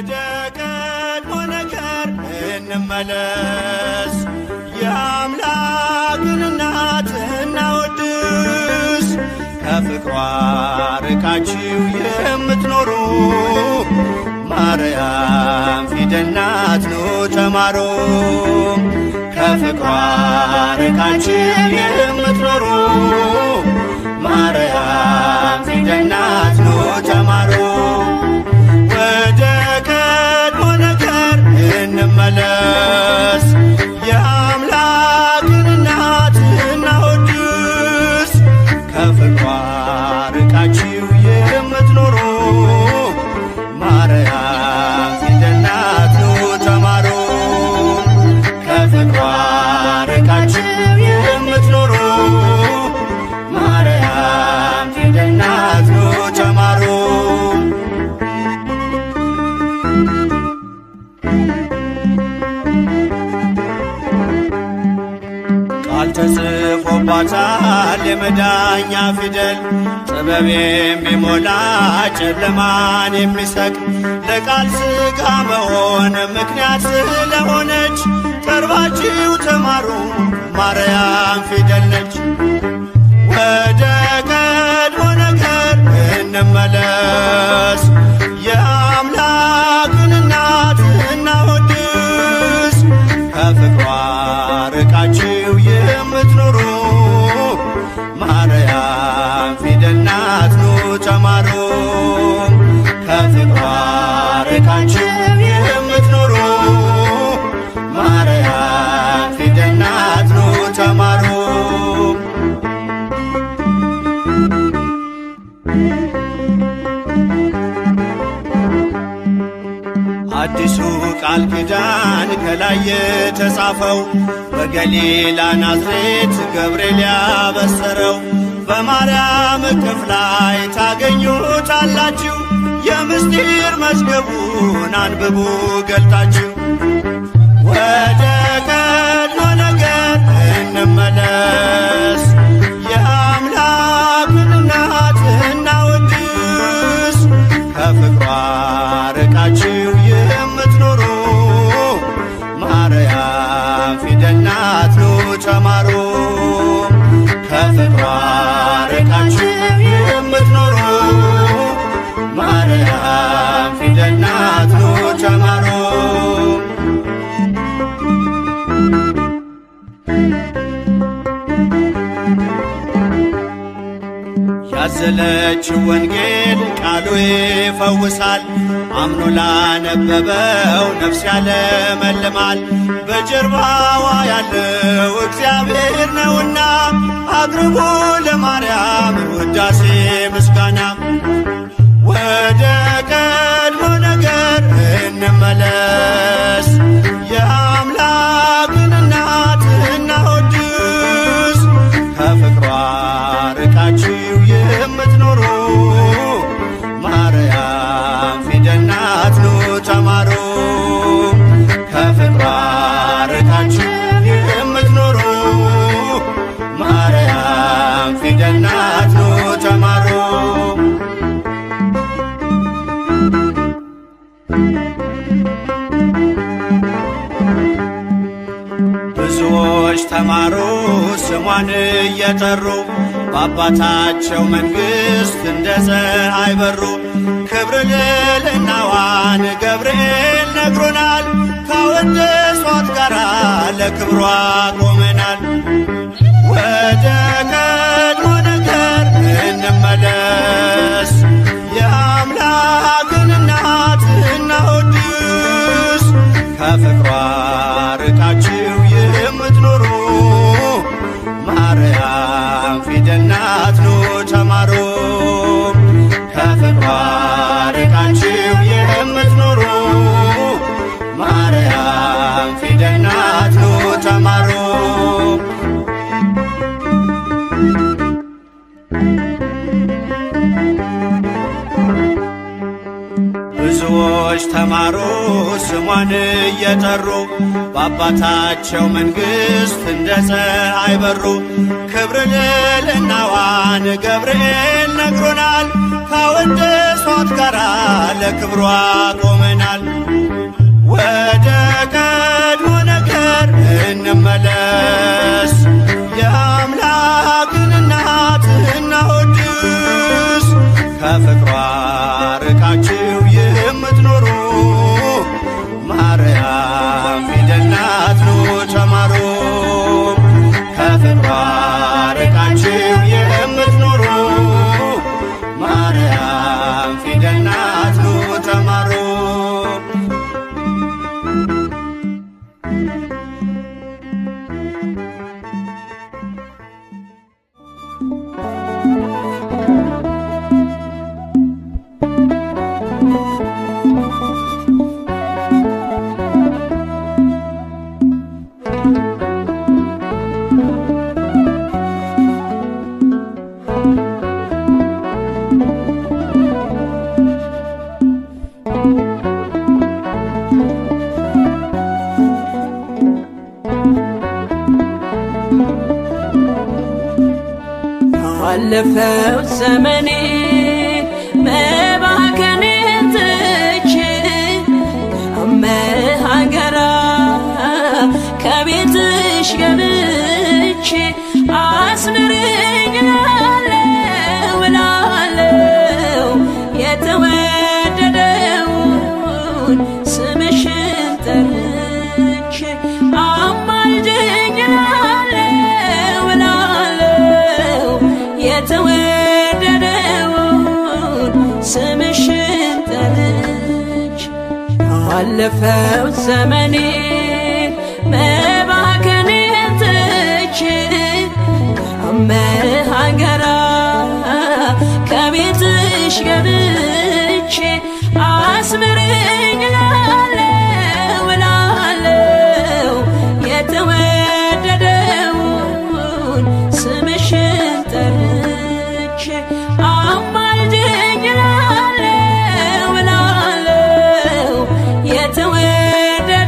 ወደ ቀድሞ ነገር እንመለስ፣ የአምላክን እናት እናወድስ። ከፍቅሯ ርቃችሁ የምትኖሩ ማርያም ፊደል ናት ኑ ተማሩ። ከፍቅሯ ርቃችሁ የምትኖሩ ማርያም ፊደል ናት ኑ ተማሩ። ወደ ቀድሞ ነገር እንመለስ፣ የአምላክን እናት እናወድስ። ከፍቅሯ ርቃችሁ የምትኖሩ ማርያም ፊደል ናት ኑ ተማሩ። ከፍቅሯ ርቃችሁ የምትኖሩ ማርያም ፊደል ናት ኑ ተማሩ። ቃል ተጽፎባታል የመዳኛ ፊደል፣ ጥበብ የሚሞላ ጨለማን የሚሰቅ። ለቃል ሥጋ መሆን ምክንያት ስለሆነች ቀርባችሁ ተማሩ ማርያም ፊደል ነች። ወደ ቀድሞ ነገር እንመለስ፣ የአምላክን እናት እናወድስ። ከፍቅሯ ርቃችሁ የምትኖሩ ማርያም ፊደል ናት ኑ ተማሩ። ከፍቅሯ ርቃችሁ የምትኖሩ ማርያም ፊደል ናት ኑ ተማሩ። አዲሱ ቃል ኪዳን ከላይ የተጻፈው በገሊላ ናዝሬት ገብርኤል ያበሰረው፣ በማርያም እቅፍ ላይ ታገኙታላችሁ። የምስጢር መዝገቡን አንብቡ ገልጣችሁ። ወደ ቀድሞ ነገር እንመለስ፣ የአምላክን እናት እናወድስ። ከፍቅሯ ርቃችሁ የምትኖሩ ማርያም ፊደል ናት ኑ ተማሩ። ከፍቅሯ ርቃችሁ የምትኖሩ ማርያም ፊደል ናት ኑ ተማሩ። ያዘለችው ወንጌል ቃሉ ይፈውሳል፣ አምኖ ላነበበው ነፍስ ያለመልማል። በጀርባዋ ያለው እግዚአብሔር ነውና አቅርቡ ለማርያም ውዳሴ ምስጋና። ወደ ቀድሞ ነገር እንመለስ፣ የአምላክን እናት እናወድስ። ከፍቅሯ ርቃችሁ የምትኖሩ ማርያም ፊደል ናት ኑ ተማሩ። ከፍቅሯ ርቃችሁ የምትኖሩ ማርያም ፊደል ናት ኑ ተማሩ። ብዙዎች ተማሩ ስሟን እየጠሩ፣ በአባታቸው መንግሥት እንደ ፀሐይ በሩ። ክብር ልዕልናዋን ገብርኤል ነግሮናል፣ ካወደሷት ጋራ ለክብሯ ቆመናል። ወደ ቀድሞ ነገር እንመለስ፣ የአምላክን እናት እናወድስ። ከፍቅሯ ርቃችሁ የምትኖሩ ማርያም ፊደል ናት ኑ ተማሩ። ከፍቅሯ ርቃችሁ የምትኖሩ ማርያም ፊደል ናት ኑ ተማሩ። ብዙዎች ተማሩ ስሟን እየጠሩ፣ በአባታቸው መንግሥት እንደ ፀሐይ በሩ። ክብር ልዕልናዋን ገብርኤል ነግሮናል፣ ካወደሷት ከሃይማኖት ጋር ለክብሯ ቆመናል። ወደ ቀድሞ ነገር እንመለስ፣ የአምላክን እናት እናወድስ። ከፍቅሯ ርቃችሁ የምትኖሩ ማርያም ፊደል ናት ኑ ተማሩ። ከፍቅሯ ርቃችሁ የምትኖሩ ማርያም ፊደል ናት ኑ ተማሩ። አለፈው ዘመኔ መባከኔን ትቼ ከመሃገራ ከቤትሽ ገብቼ አስምሪኝ እላለሁ የተወደደውን ስምሽን ጠርቼ አማልጅኝ የተወደደውን ስምሽን ጠርቼ አለፈው ዘመኔ መባከኔን ትቼ ከመሃገራ ከቤትሽ ገብቼ አስምሪኝ እላለሁ የተወደደውን ስምሽን ጠርቼ አማልጅኝ እላለሁ የተወደደውን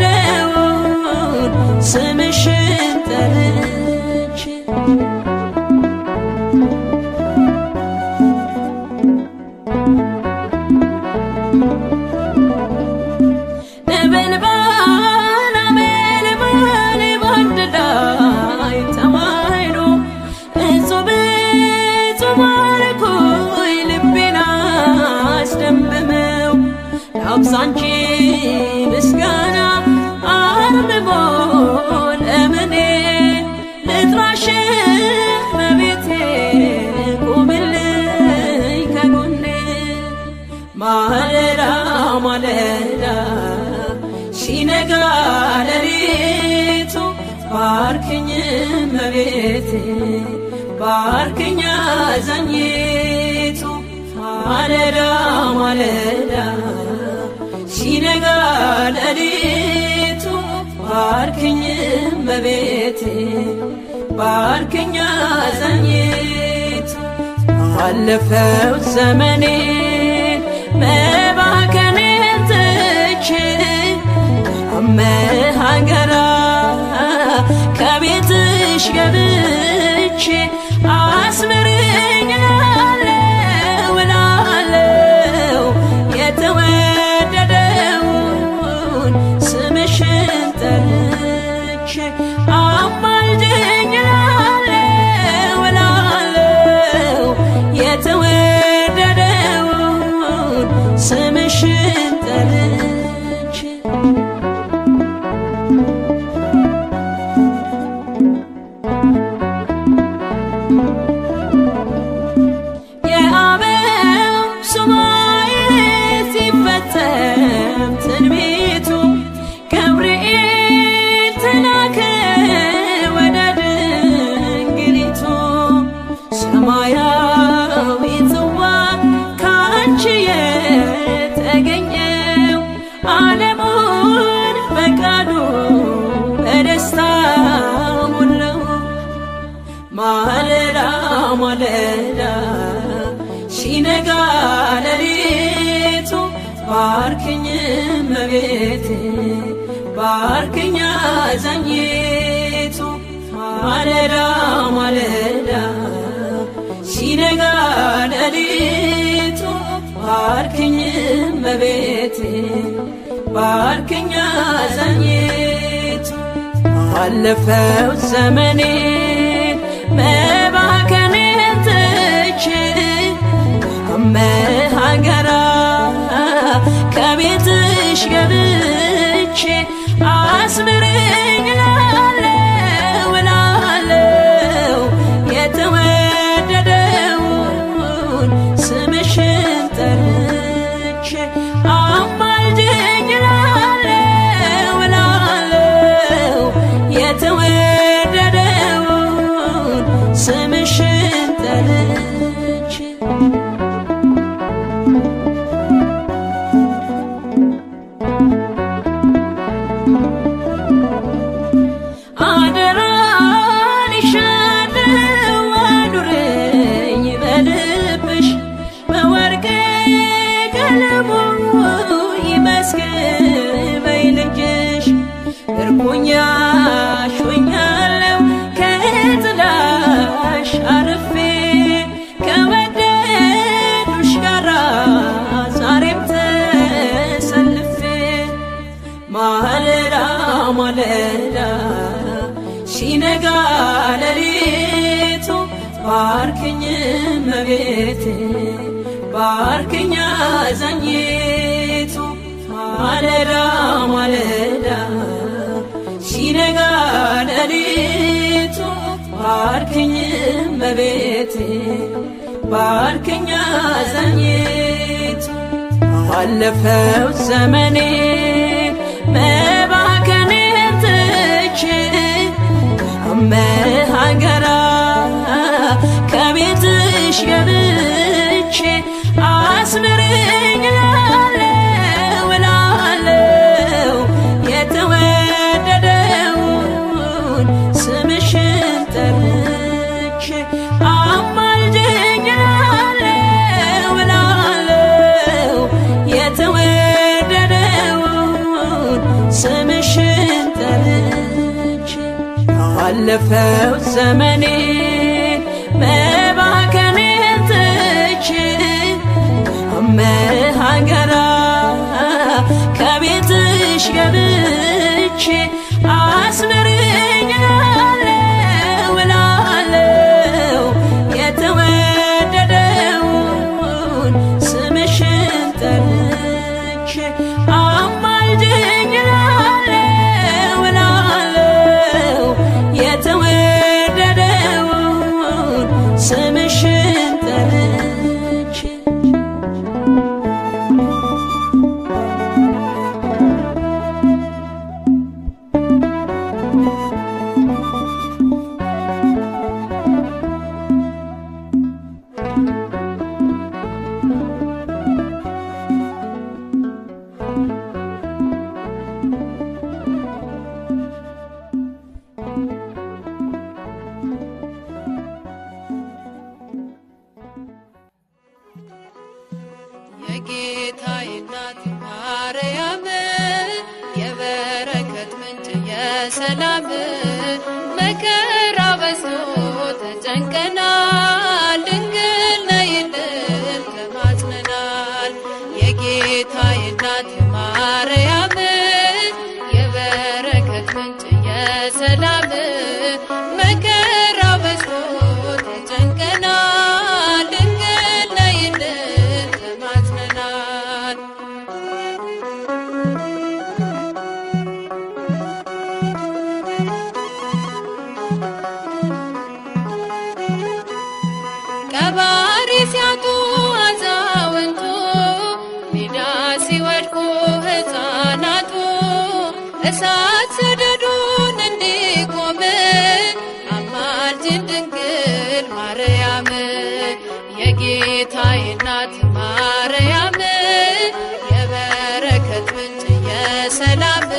ስምሽን ጠርቼ አብዛንቺ ምስጋና አርምሞ ለምኔ ልጥራሽ መቤቴ ቁምልኝ ከጎኔ። ማለዳ ማለዳ ሲነጋ ሌሊቱ ባርክኝ መቤቴ ባርክኝ አዛኝቱ። ማለዳ ማለዳ ሲነጋ ሌሊቱ ባርክኝ መቤቴ ባርክኝ አዛኝቱ። አለፈው ዘመኔ መባከኔን ትቼ ከመሃገራ ከቤትሽ ገብቼ አስምሪኝ እላለሁ የተወደደውን ስምሽን ጠርቼ አማልጅኝ እላለሁ የተወደደውን ስምሽን ጠርቼ ትንቢቱ ገብርኤል ተላከ ወደ ድንግሊቱ። ሰማያዊ ጽዋ ካንቺ የተገኘው ዓለሙን በቃሉ በደስታ ሞላው። ማለዳ ማለዳ ሲነጋ ሌሊቱ ባርክኝ መቤቴ ባርክኝ አዛኝቱ። ማለዳ ማለዳ ሲነጋ ሌሊቱ ባርክኝ እመቤቴ ባርክኝ አዛኝቱ አለፈው ዘመኔ መባከኔን ትቼ ከመሃገራ ከቤትሽ ገብቼ አስምረኝ እላለሁ የተወደደውን ስምሽን ጠርቼ አማልጅኝ እላለሁ የተወደደውን ስምሽን ጠርቼ እርኩኛሽ ሆኛለሁ ከጥላሽ አርፌ ከወደዱሽ ጋራ ዛሬም ተሰልፌ ማለዳ ማለዳ ሲነጋ ሌሊቱ ባርክኝ እመቤቴ ባርክኝ አዛኝቱ ማለዳ ማለዳ ሲነጋ ሌሊቱ ባርክኝ እመቤቴ ባርክኝ አዛኝቱ አለፈው ዘመኔ መባከኔን ትቼ ከመሃገራ ከቤትሽ ገብቼ አስምረኝ እላለሁ የተወደደውን ስምሽን ጠርቼ አማልጅኝ እላለሁ የተወደደውን ስምሽን ጠርቼ አለፈው ዘመኔ መባከኔን ትቼ ከመሃገራ ከቤትሽ ገብቼ አስምረኝ እላለሁ የተወደደውን ስምሽን ጠርቼ አማልጅኝ እላለሁ የተወደደውን ስምሽን ጠርቼ የጌታዬ እናት ማርያም የበረከት ምንጭ የሰላም መከራ በዝቶ ተጨንቀናል ድንግል ነይልን ተማጽነናል የጌታዬ እናት ማርያም የበረከት ምንጭ የሰላም መከራ በዝቶ ተጨንቀናል ድንግል ነይልን ተማጽነናል ቀባሪ ሲያጡ አዛውንቱ ሜዳ ሲወድቁ ሕፃናቱ እሳት ሰደዱን እንዲቆም አማልጅን ድንግል ማርያም የጌታዬ እናት ማርያም የበረከት ምንጭ የሰላም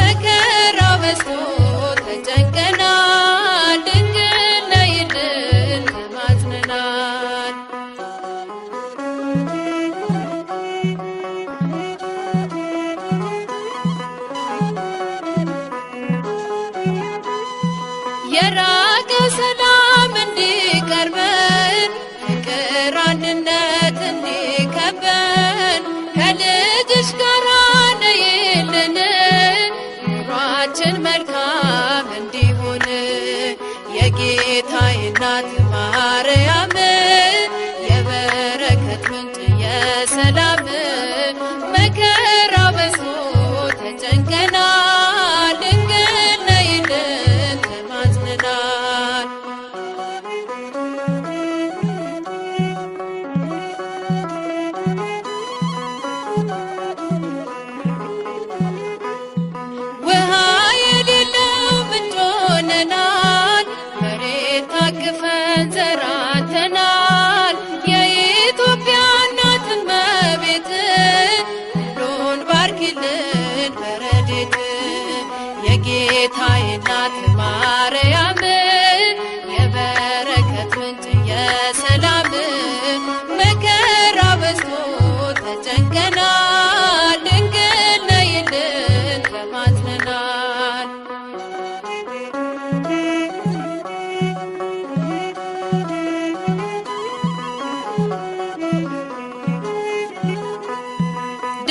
መከራ በዝቶ ተጨንቀናል ድንግል ነይልን ተማጽነናል የራቀ ሰላም እንዲቀርበን ፍቅር አንድነት እንዲከ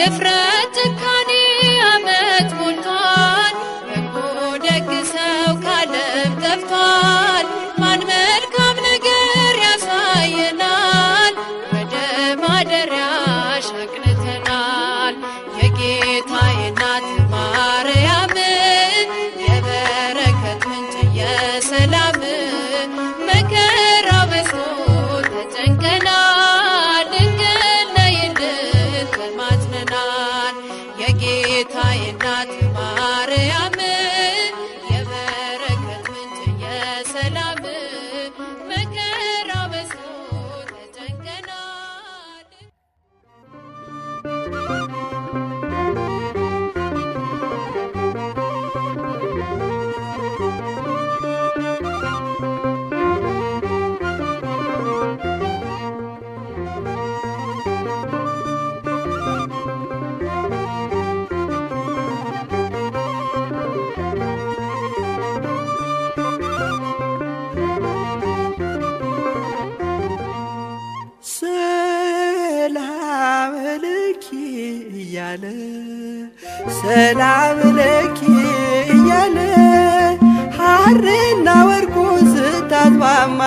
ድፍረት ጭካኔ ዓመት ሞልቷል። በጎ ደግ ሰው ካለም ጠፍቷል። ማን መልካም ነገር ያሳየናል? ወደ ማደሪያሽ አቅንተናል። የጌታዬ እናት ማርያም የበረከት ምንጭ የሰላም መከራ በዝቶ ተጨንቀናል። ድንግል ነይልን ተማጽነናል። የጌታዬ እናት ማርያም የበረከት ምንጭ የሰላም መከራ በዝቶ ተጨንቀናል። ሰላም ለኪ እያለ ሰላም ለኪ እያለ ሐርና ወርቁን ስታስማማ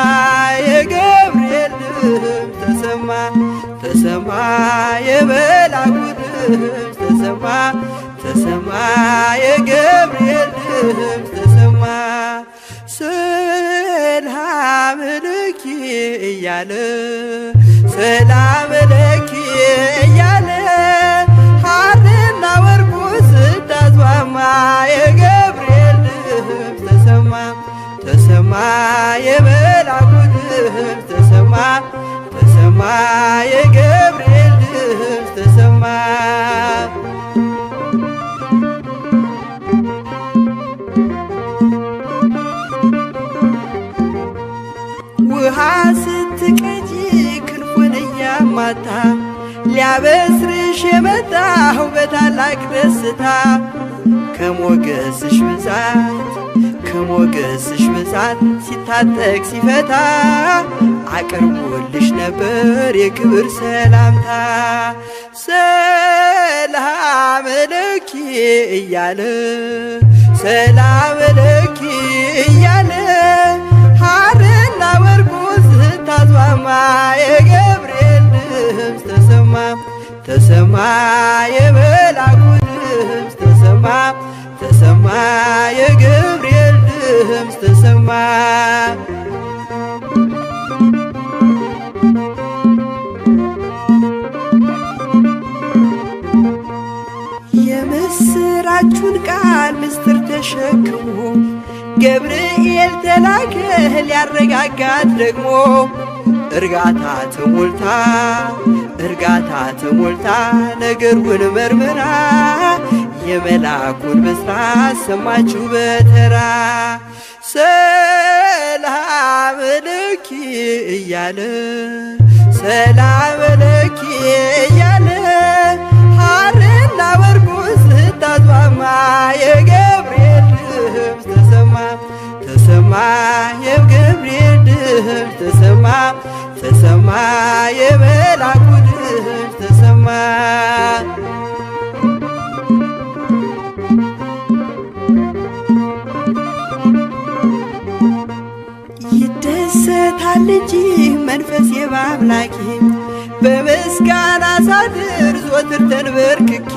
የገብርኤል ድምፅ ተሰማ ተሰማ የመልአኩ ድምፅ ተሰማ ተሰማ የገብርኤል ድምፅ ተሰማ ሰላም ለኪ እያለ ሰላም ለኪ እያለ ሐርና ወርቁን ስታስማማ የገብርኤል ድምፅ ተሰማ ተሰማ የመልአኩ ድምፅ ተሰማ ተሰማ የገብርኤል ድምፅ ተሰማ ውሃ ስትቀጂ ክንፉን እያማታ ሊያበስርሽ የመጣው በታላቅ ደስታ ከሞገስሽ ብዛት ሲታጠቅ ሲፈታ አቅርቦልሽ ነበር የክብር ሰላምታ ሰላም ለኪ እያለ ሰላም ለኪ እያለ ሐርና ወርቁን ስታስማማ የገብርኤል ድምፅ ተሰማ ተሰማ የመልአኩ ድምፅ ተሰማ ተሰማ የገብርኤል ድምፅ ተሰማ የምስራቹን ቃል ምስጢር ተሸክሞ ገብርኤል ተላከ ሊያረጋጋት ደግሞ እርጋታ ተሞልታ ነገሩን መርምራ የመልአኩን ብስራት ሰማችሁ በተራ ሰላም ለኪ እያለ ሰላም ለኪ እያለ ሐርና ወርቁን ስታስማማ የገብርኤል ድምፅ ተሰማ ተሰማ የገብርኤል ድምፅ ተሰማ ተሰማ የመልአኩ ድምፅ ተሰማ ይደሰታል እንጂ መንፈሴ በአምላኬ በምስጋና ሳድር ዘወትር ተንበርክኬ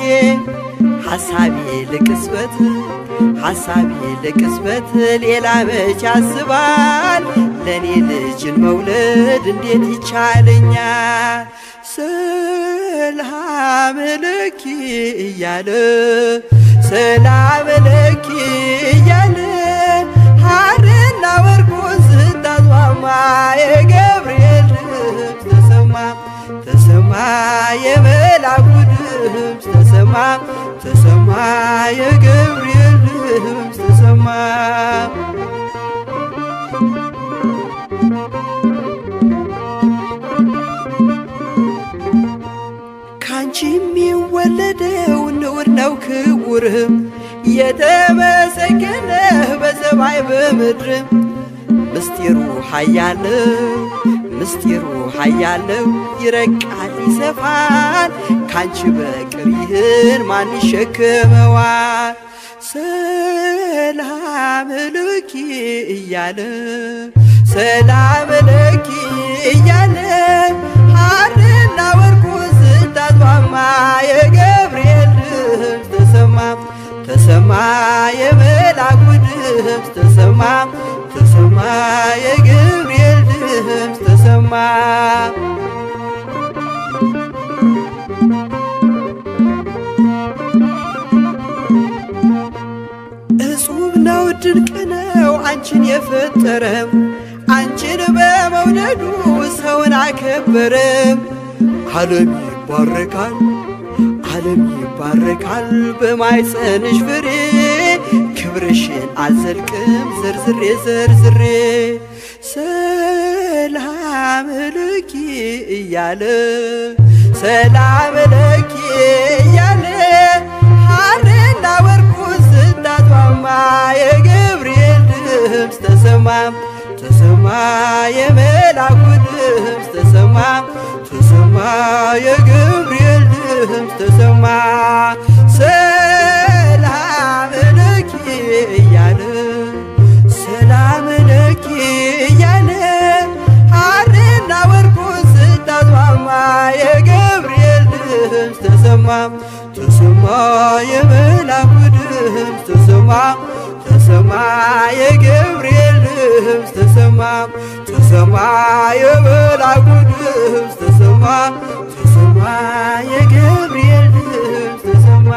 ሐሳቤ ለቅጽበት ሌላ መች ያስባል ለኔ ልጅን መውለድ እንዴት ይቻለኛል ሰላም ለኪ እያለ ሰላም ለኪ እያለ ሐርና ወርቁን ስታስማማ የገብርኤል ድምፅ ተሰማ ተሰማ የመልአኩ ድምፅ ተሰማ ተሰማ የገብርኤል ድምፅ ተሰማ ካንቺ የሚወለደው ንዑድ ነው ክቡርም የተመሰገነ በሰማይ በምድር ምስጢሩ ኃያል ነው ይረቃል ይሰፋል ካንቺ በቀር ይህን ማን ይሸከመዋል? ሰላም ለኪ እያለ ሰላም ለኪ እያለ ሐርና ወርቁን ስታስማማ የገብርኤል ድምፅ ተሰማ ተሰማ የመልአኩ ድምፅ ተሰማ ተሰማ የገብርኤል ድምፅ ተሰማ። እጹብ ነው ድንቅ ነው አንቺን የፈጠረም አንቺን በመውደዱ ሰውን አከበረም። ዓለም ይባረካል ዓለም ይባረካል በማኅፀንሽ ፍሬ ክብርሽን አልዘልቅም ዘርዝሬ ዘርዝሬ። ሰላም ለኪ እያለ ሰላም ለኪ እያለ ሐርና ወርቁን ስታስማማ የገብርኤል ድምፅ ተሰማ ተሰማ የመልአኩ ድምፅ ተሰማ ተሰማ የገብርኤል ድምፅ ተሰማ። ሰላም ለኪ እያለ ሰላም ለኪ እያለ ሐርና ወርቁን ስታስማማ የገብርኤል ድምፅ ተሰማ ተሰማ የመልአኩ ድምፅ ተሰማ ተሰማ የገብርኤል ድምፅ ተሰማ ተሰማ የመልአኩ ድምፅ ተሰማ ተሰማ የገብርኤል ድምፅ ተሰማ።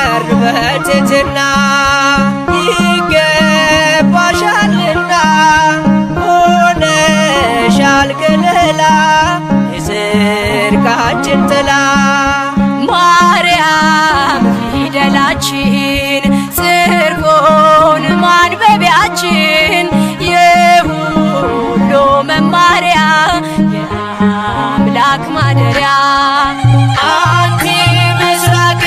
በትሕትና ይገባሻልና ሆነሻል ከለላ የጽድቃችን ጥላ ማርያም ፊደላችን ጽድቁን ማንበቢያችን የሁሉ መማሪያ የአምላክ ማደሪያ አንቲ ምስራቅ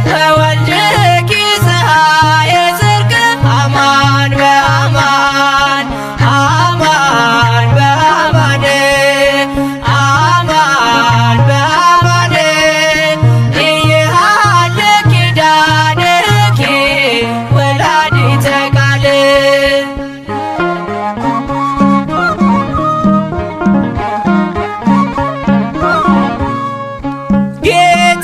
በወልድኪ ፀሐየ ጽድቅ አማን በአማን አማን በአማን አማን በአማን ኢሃለ ኪዳንኪ ወላዲተ ቃል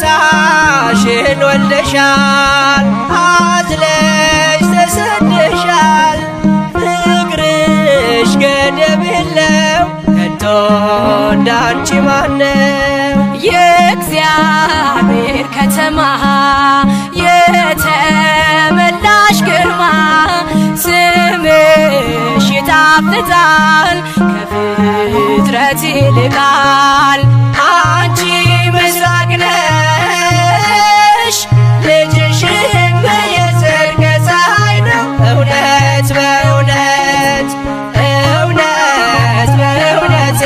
ጌታሽን ወልደሻል አዝለሽ ተሰደሻል እንዳንቺ ማነው? የእግዚአብሔር ከተማ የተመላሽ ግርማ ስምሽ ይጣፍጣል ከፍጥረት ይልቃል። አንቺ ምስራቅ ነሽ ልጅሽም የጽድቅ ፀሐይ ነው። እውነት በእውነት እውነት በእውነት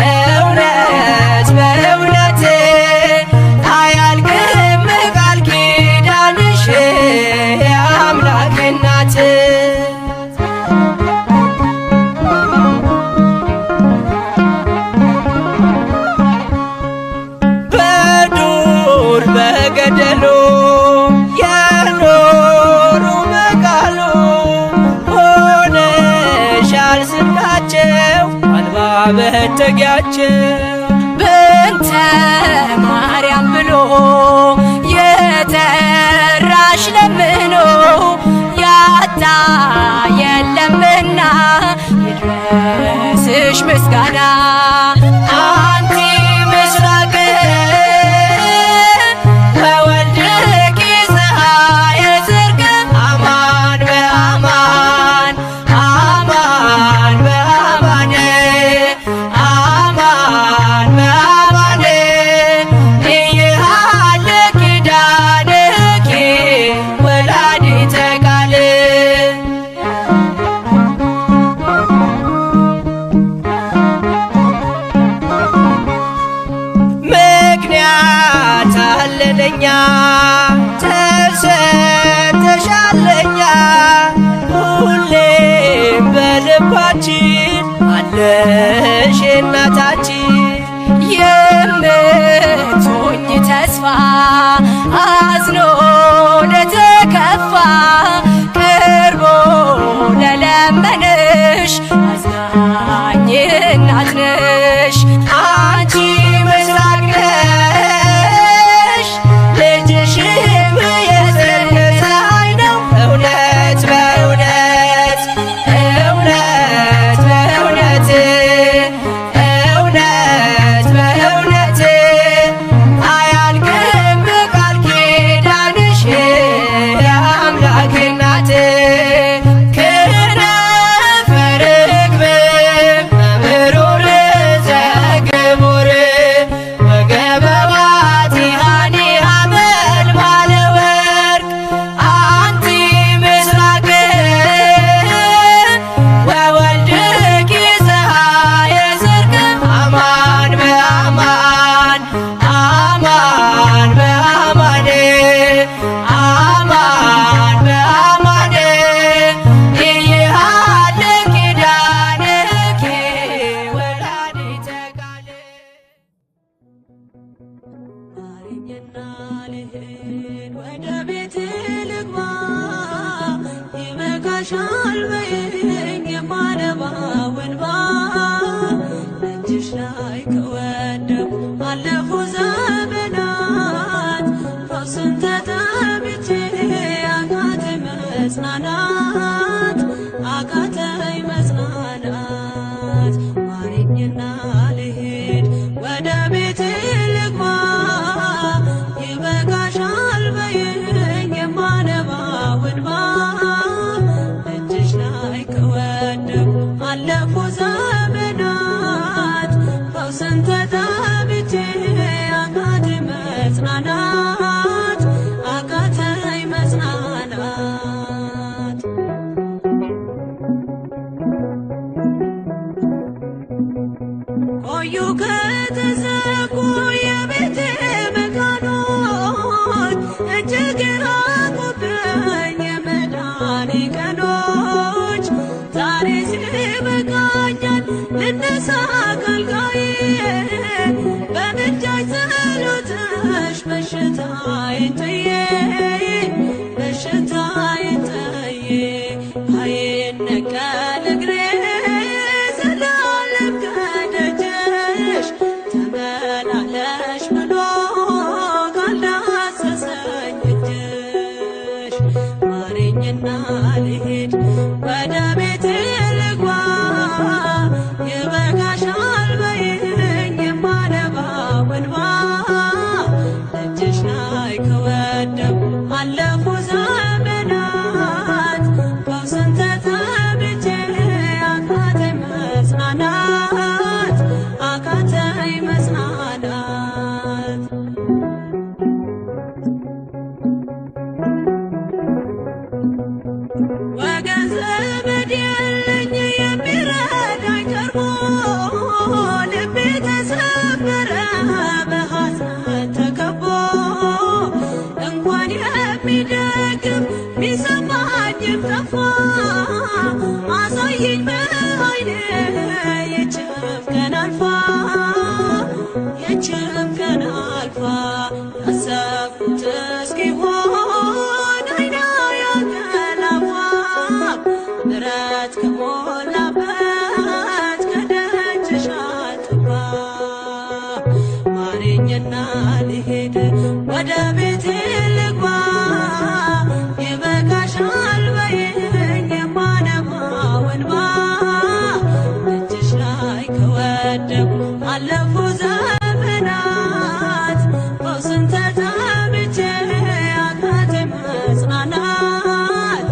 እውነት በእውነት አያልቅም ቃል ኪዳንሽ የአምላክ እናት። በዱር በገደሉ የኖሩ በቃሉ ሆነሻል ስንቃቸው አልባ መጠጊያቸው። በእንተ ማርያም ብሎ የጠራሽ ለምኖ ያጣ የለምና ይድረስሽ ምስጋና። አንቲ ምስራቅ በወልድኪ ፀሐየ ጽድቅ አማን በአማን አማን በአማን አማን በአማን ይሃለ ኪዳንኪ ወላዲተ ቃል። ምክንያት አለለኛ ተሰጥተሻለኛ ሁሌም በልባችን አለሽ እናታችን። የምትሆኝ ተስፋ አዝኖ ለተከፋ ቀርቦ ለለመንሽ አዝናኝ እናት ነሽ። አንቺ ምስራቅ ነሽ ልጅሽም የጽድቅ ፀሐይ ነው። እውነት በእውነት እውነት በእውነት እውነት በእውነት አያልቅም ቃል ኪዳንሽ የአምላክ እናት። ክነፈ ርግብ በምሩር ዘግቡር ወገበ ባቲሃኒ ሐመልማለ ወርቅ አንቲ ምስራቅ ወወልድኪ ፀሐየ ጽድቅ አማን በአማን አማን በአማን አማን በአማን ይሃለ ኪዳንኪ ወላዲተ ቃል። ማረኝና ልሂድ ወደ ቤት ልግባ ይበቃሻል በይኝ የማነባው እንባ እጅሽ ላይ ከወደቁ አለፉ ዘመናት ፈውስን ተጠምቼ አቃተኝ መጽናናት አቃተኝ መጽናናት። ማረኝና ልሂድ ወደ ቤት ልግባ ይበቃሻል በይኝ የማነባው እንባ እጅሽ ላይ ከወደቁ አለፉ ዘመናት ፈውስን ተጠምቼ አቃተኝ መጽናናት አቃተኝ መጽናናት። ቆዩ ከተዘጉ የቤቴ መካኖች እጅግ ራቁብኝ የመዳኔ ቀኖች ዛሬ ሲበቃኛል ልነሳ ከአልጋዬ በምልጃሽ ጸሎትሽ በሽታዬን ጥዬ በሽታዬን ጥዬ አይነቀል እግሬ ዘላለም ከደጅሽ ተመላለሽ ብሎ ካልዳሰሰኝ እጅሽ። ማረኝና ልሂድ ወደ ቤቴ ልግባ ይበቃሽ ዘመድ የለኝ የሚረዳኝ ቀርቦ ልቤ ተሰበረ በሐዘን ተከቦ እንኳን የሚደግፍ ሚሰማኝም ጠፋ አሳየኝ በዓይኔ ይህችም ቀን አልፋ ይህችም ቀን አልፋ ያሰብኩት እስኪሆን ዓይኔ ያንቀላፋ ምሕረት ከሞላበት ከደጅሽ አልጠፋ ማረኝና ልሂድ ወደ ቤቴ ልግባ ይበቃሻል በይኝ የማነባው እንባ እጅሽ ላይ ከወደኩ አለፉ ዘመናት ፈውስን ተጠምቼ አቃተኝ መጽናናት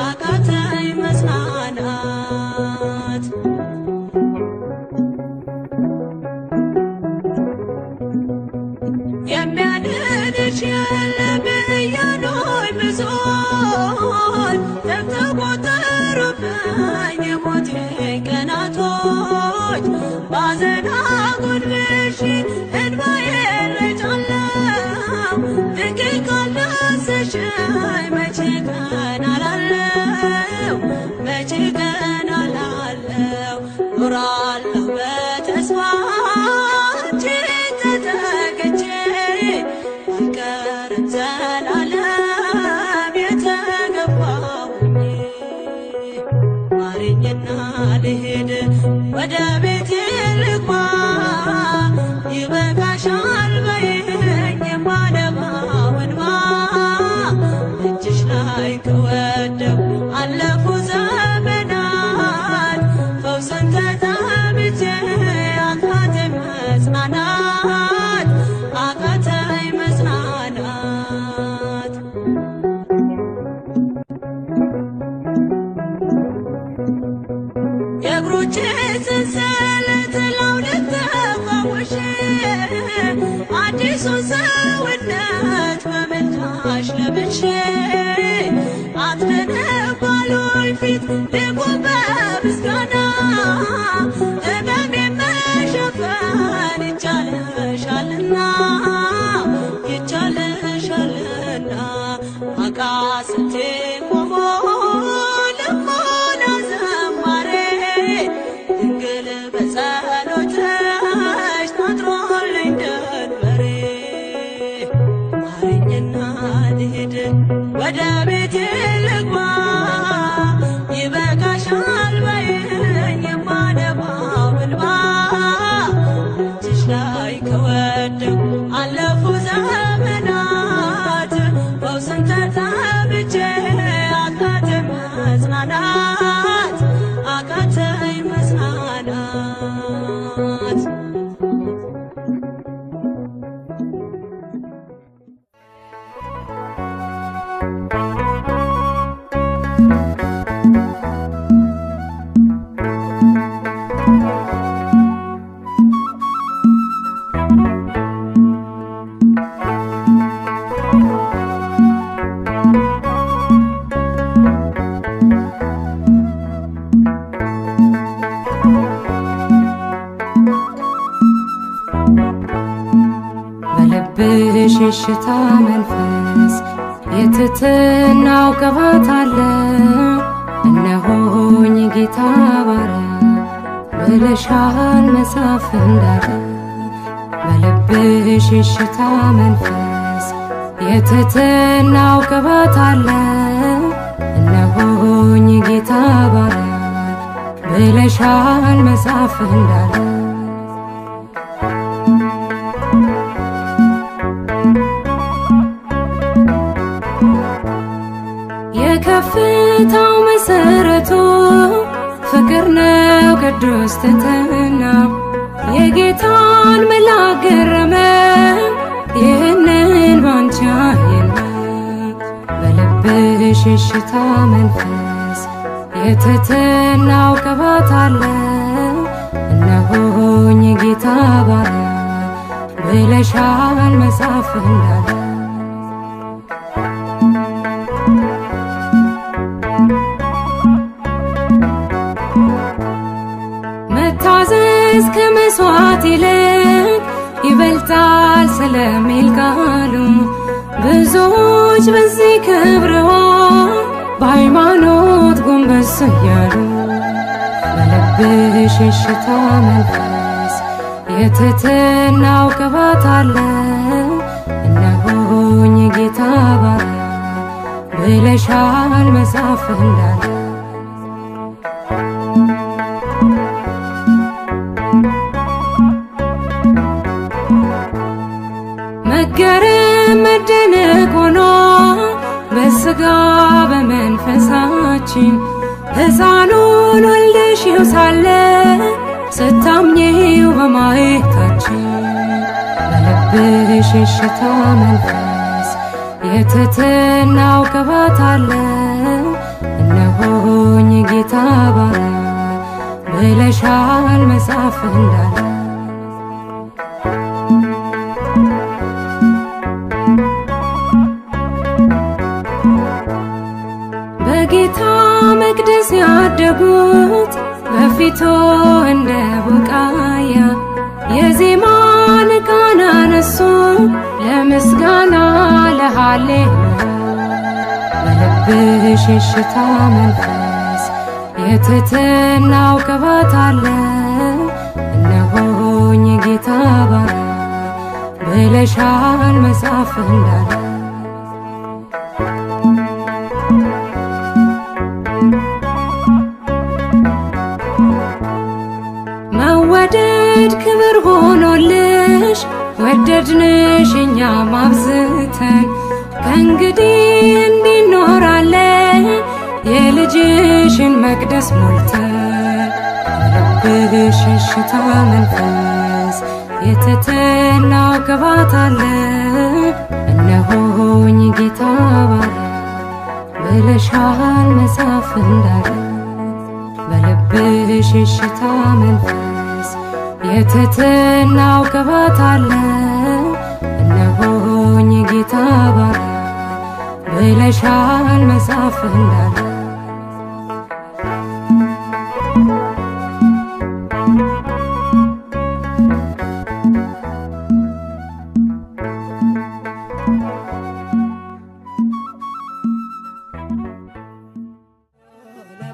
አቃተኝ መጽናናት የሚያድንሽ የለም እያሉኝ ብዙዎች ተቆጠሩብኝ የሞቴ ቀናቶች ባዘን አጎንብሼ እንባዬን ረጫለሁ ድንግል ካልዳሰሽኝ መቼ ቀን አላለሁ መቼ ቀን አላለሁ ኖራለሁ በተስፋ አንቺን ተጠግቼ አይቀርም ዘላለም የተገባሁኝ ማረኝና ልሂድ ወደ ቤቴ ልግባ ይበቃሻል በይኝ የማነባው እንባ እጅሽ ላይ ከወደኩ አለፉ ዘመናት ፈውስን ተጠምቼ አቃተኝ መጽናናት አቃተኝ መጽናናት የእግሮቼ ሰንሰለት ላውልቅ ተፈውሼ አዲሱን ሰውነት በምልጃሽ ለብሼ አትነባሉኝ ፊት ልቁም በምስጋና ሕመሜን መሸፈን ይቻልሻልና ይቻልሻልና አቃስቴ ቆሞ ልሞላ ዘማሬ ድንግል በጸሎትሽ ታጥሮልኝ ደንበሬ ማረኝና ልሂድ ወደ ቤቴ ልግባ ይበቃሻል በይኝ የማነባው እንባ እጅሽ ላይ ከወደኩ አለፉ ዘመናት ፈውስን ተጠምቼ አቃተኝ መጽናናት አቃተኝ መጽናናት በልብሽ የሽታ መንፈስ የትትናው ቅባት አለ እነሆኝ ጌታ ባሪያ ብለሻል መጽሐፍ እንዳለ በልብሽ የሽታ መንፈስ የትትናው ቅባት አለ እነሆኝ ጌታ ባሪያ ብለሻል መጽሐፍ እንዳለ የከፍታው መሰረቱ ፍቅር ነው ቅዱስ ትሕትና የጌታን መልአክ ገረመ ይህንን ባንቺ አየና በልብሽ የሽታ መንፈስ የትሕትናው ቅባት አለ እነሆኝ ጌታ ባሪያ ብለሻል መጽሐፍ እንዳለ መቅደስ ከመስዋዕት ይልቅ ይበልጣል ስለሚል ቃሉ ብዙዎች በዚህ ከብረዋል በሃይማኖት ጎንበስ እያሉ በልብሽ የሽታ መንፈስ የትሕትናው ቅባት አለ እነሆኝ ጌታ ባሪያ ብለሻል መጽሐፍ እንዳለ መገረም መደነቅ ሆኖ በሥጋ በመንፈሳችን ሕፃኑን ወልደሽው ሳለ ስታምኚው በማየታችን በልብሽ የሽታ መንፈስ የትሕትናው ቅባት አለ እነሆኝ ጌታ ባሪያ ብለሻል መጽሐፍ እንዳለ በጌታ መቅደስ ያደጉት በፊቱ እንደ ቡቃያ የዜማን ቃና አነሱ ለምስጋና ለሃሌሉያ በልብሽ የሽታ መንፈስ የትሕትናው ቅባት አለ እነሆኝ ጌታ ባሪያ ብለሻል መጽሐፍ እንዳለ መወደድ ክብር ሆኖልሽ ወደድንሽ እኛም አብዝተን ከእንግዲህ እንዲኖራለን የልጅሽን መቅደስ ሞልተን በልብሽ የሽታ መንፈስ የትሕትናው ቅባት አለ እነሆኝ ጌታ ባሪያ ብለሻል መጽሐፍ እንዳለ በልብሽ የሽታ መንፈስ የትሕትናው ቅባት አለ እነሆኝ ጌታ ባሪያ ብለሻል መጽሐፍ እንዳለ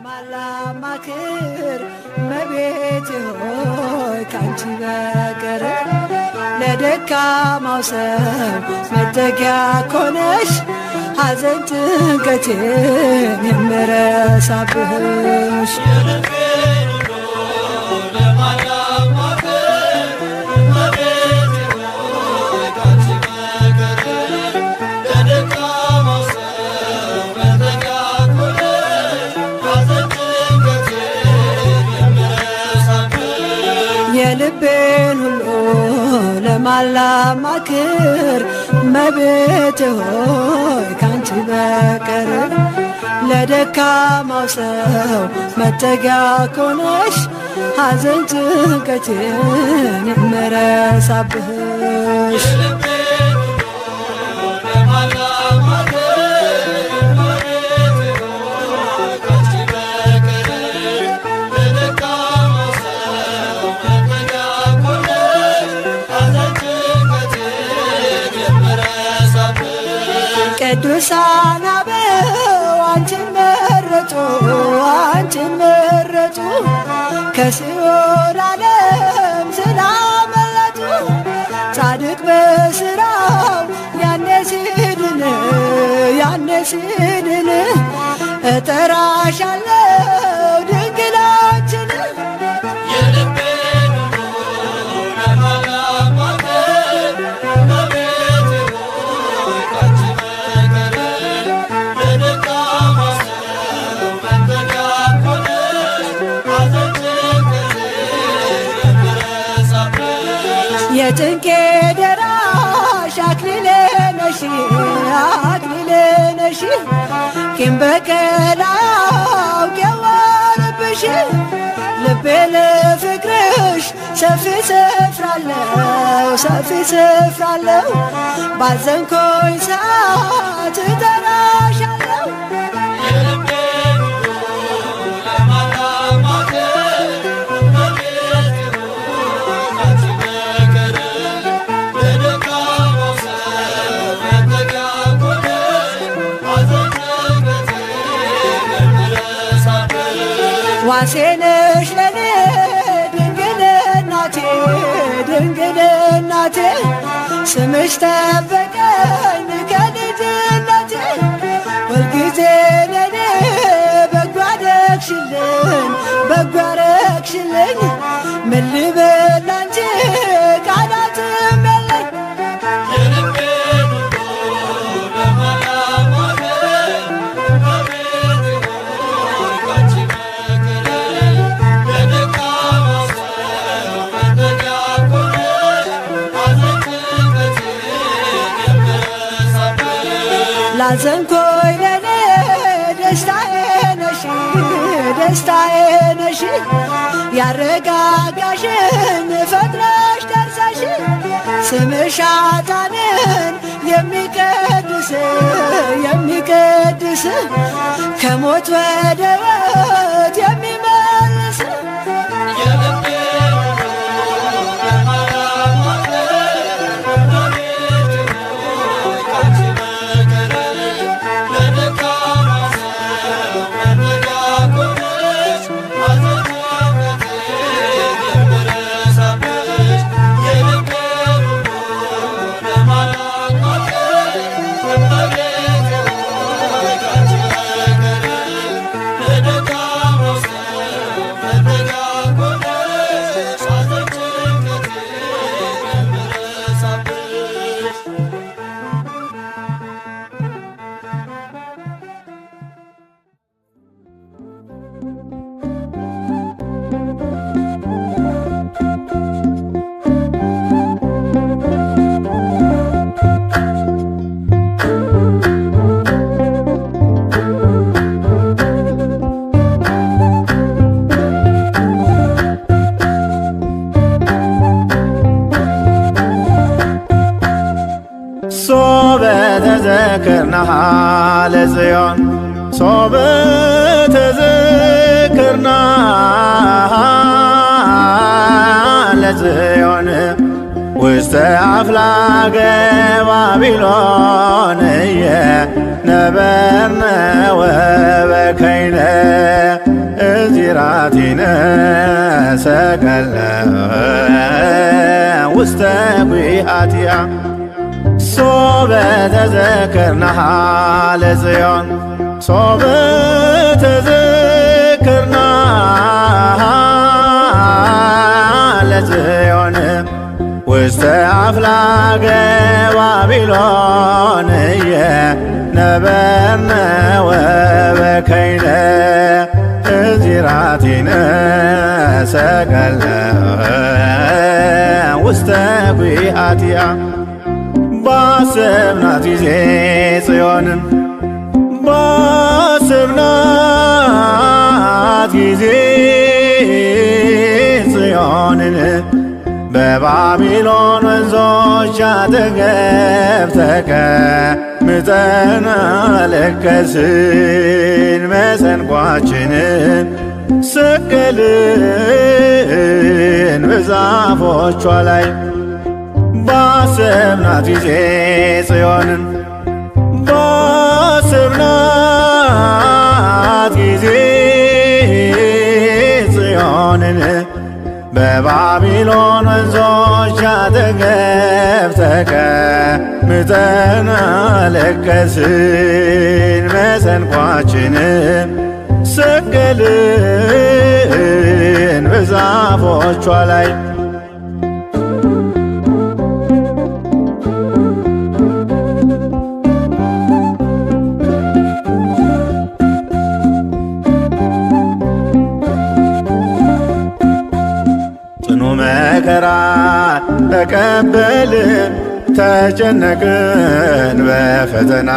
ለማላማክር እመቤቴ ሆይ ካንቺ በቀር ለደካማው ሰው መጠጊያ ኮነሽ ሐዘን ጭንቀቴን የምረሳብሽ የልቤን ሁሉ ለማላማክር እመቤቴ ሆይ ካንቺ በቀር ለደካማው ሰው መጠጊያ ኮነሽ ሐዘን ጭንቀቴን የምረሳብሽ ቅዱሳን አበው አንቺን መረጡ አንቺን መረጡ ከሲኦል ዓለም ስላመለጡ ጻድቅ በሥራው ያኔ ሲድን እጠራሻለሁ ድንግላችን የጭንቄ ደራሽ አክሊሌ ነሽ አክሊሌ ነሽ ቂም በቀል አውቄዋለሁብሽ ልቤ ለፍቅርሽ ሰፊ ስፍራ አለው ባዘንኩኝ ሰዓት እጠራሻለሁ ዋሴ ነሽ ለኔ ድንግል እናቴ ድንግል እናቴ ስምሽ ጠበቀኝ ከልጅነቴ ሁልጊዜ ለኔ በጎ አደረግሽልኝ በጎ አደረግሽልኝ ምን ልበል አንቺ ቃላትም የለኝ ላዘንኮይ ለኔ ደስታዬ ነሽ ደስታዬ ነሽ ያረጋጋሽን ፈጥነሽ ደርሰሽ ስምሽ ኃጥአንን የሚቀድስ የሚቀድስ ከሞት ወደ ሕይወት የሚመልስ ተዘክርናሃ ለጽዮን ሶበ ተዘክርናሃ ለጽዮን ውስተ አፍላገ ባቢሎን ነበርነ ወበከይነ እዚራቲነ ሰቀለ ውስተ ጒሃቲሃ ሶበ ተዘክርናሃ ለጽዮን ሶበ ተዘክርናሃ ለጽዮን ውስተ አፍላገ ባቢሎን ነበርነ ወበከይነ እዚራቲነ ሰቀለ ውስተ ጒሃቲሃ ባሰብናት ጊዜ ጽዮንን ባሰብናት ጊዜ ጽዮንን በባቢሎን ወንዞች አጠገብ ተቀምጠን አለቀስን መሰንቋችንን ሰቀልን በዛፎቿ ላይ ባሰብናት ጊዜ ጽዮንን ባሰብናት ጊዜ ጽዮንን በባቢሎን ወንዞች አጠገብ ተቀምጠን አለቀስን መሰንቋችንን ሰቀልን በዛፎቿ ላይ መከራ ተቀበልን ተጨነቅን በፈተና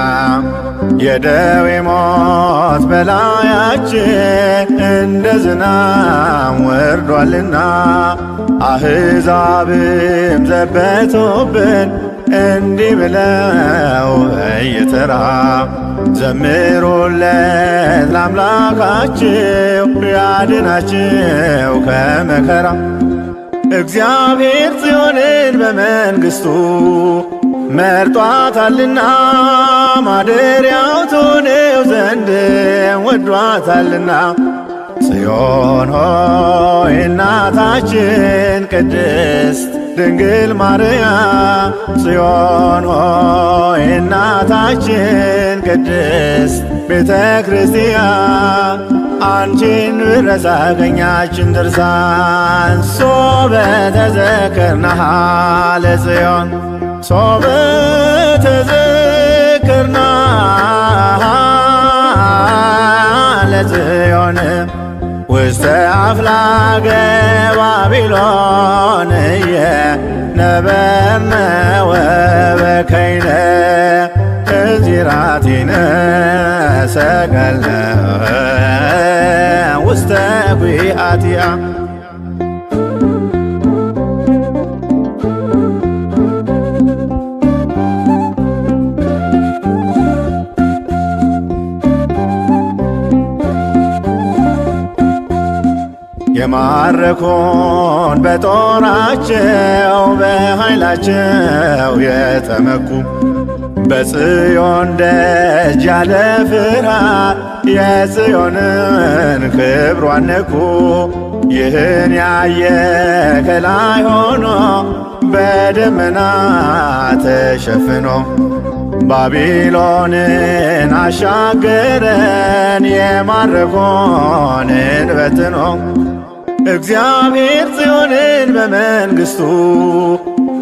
የደዌ ሞት በላያችን እንደ ዝናብ ወርዷልና አሕዛብም ዘበቱብን እንዲህ ብለው በየተራ ዘምሩለት ለአምላካችሁ ያድናችሁ ከመከራ እግዚአብሔር ጽዮንን በመንግሥቱ መርጧታልና ማደሪያው ትሆነው ዘንድ ወዷታልና ጽዮን ሆይ እናታችን ቅድስት ድንግል ማርያም ጽዮን ሆይ እናታችን ቅድስት ቤተ ክርስቲያን አንቺን ብረሳ ቀኛችን ድርሳን ሶበ ተዘክርናሃ ለጽዮን ሶበ ተዘክርናሃ ለጽዮን ውስተ አፍላገ ባቢሎን ነበርነ ወበከይነ እዚራቲነ ሰቀልነ ውስተ ጒሃቲሃ የማረኩን በጦራቸው በኃይላቸው የተመኩ በጽዮን ደጅ ያለ ፍርሃት የጽዮንን ክብሯን ነኩ። ይህን ያየ ከላይ ሆኖ በደመና ተሸፍኖ ባቢሎንን አሻገረን የማረኮንን በትኖ እግዚአብሔር ጽዮንን በመንግሥቱ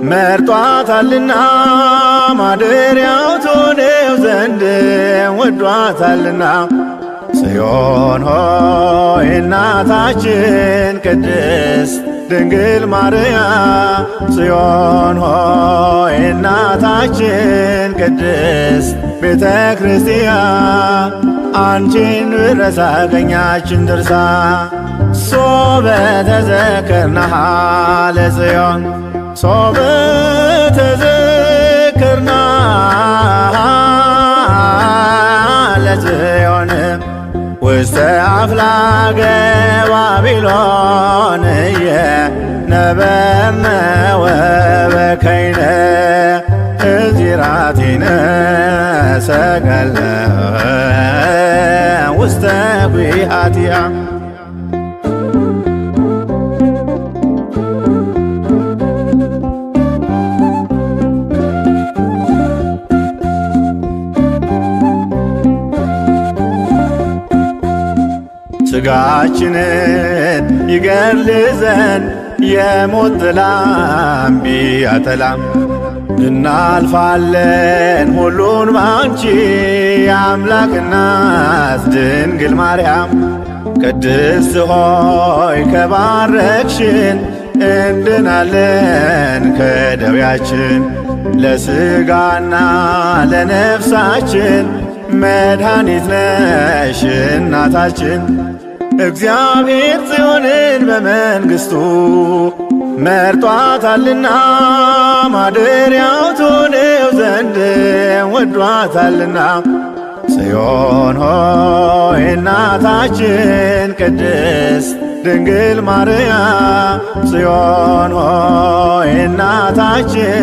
መርጧታልና ማደሪያው ትሆነው ዘንድ ወዷታልና። ጽዮን ሆይ እናታችን ቅድስት ድንግል ማርያም ጽዮን ሆይ እናታችን ቅድስት ቤተ ክርስቲያን አንቺን ብረሳ ቀኛችን ድርሳ ሶበ ተዘክርናሃ ለጽዮን ሶበ ተዘክርናሃ ለጽዮን ውስተ አፍላገ ባቢሎን ነበርነ ወበከይነ እዚራቲነ ሰቀልነ ውስተ ጒሃቲሃ ሥጋችንን ይገድል ዘንድ የሞት ጥላም ቢያጠላም እናልፋለን ሁሉን ባንቺ የአምላክ እናት ድንግል ማርያም ቅድስት ሆይ ከባረክሽን እንድናለን ከደዌያችን ለሥጋና ለነፍሳችን መድኃኒት ነሽ እናታችን። እግዚአብሔር ጽዮንን በመንግሥቱ መርጧታልና ማደሪያው ትሆነው ዘንድ ወዷታልና። ጽዮን ሆይ እናታችን ቅድስት ድንግል ማርያም ጽዮን ሆይ እናታችን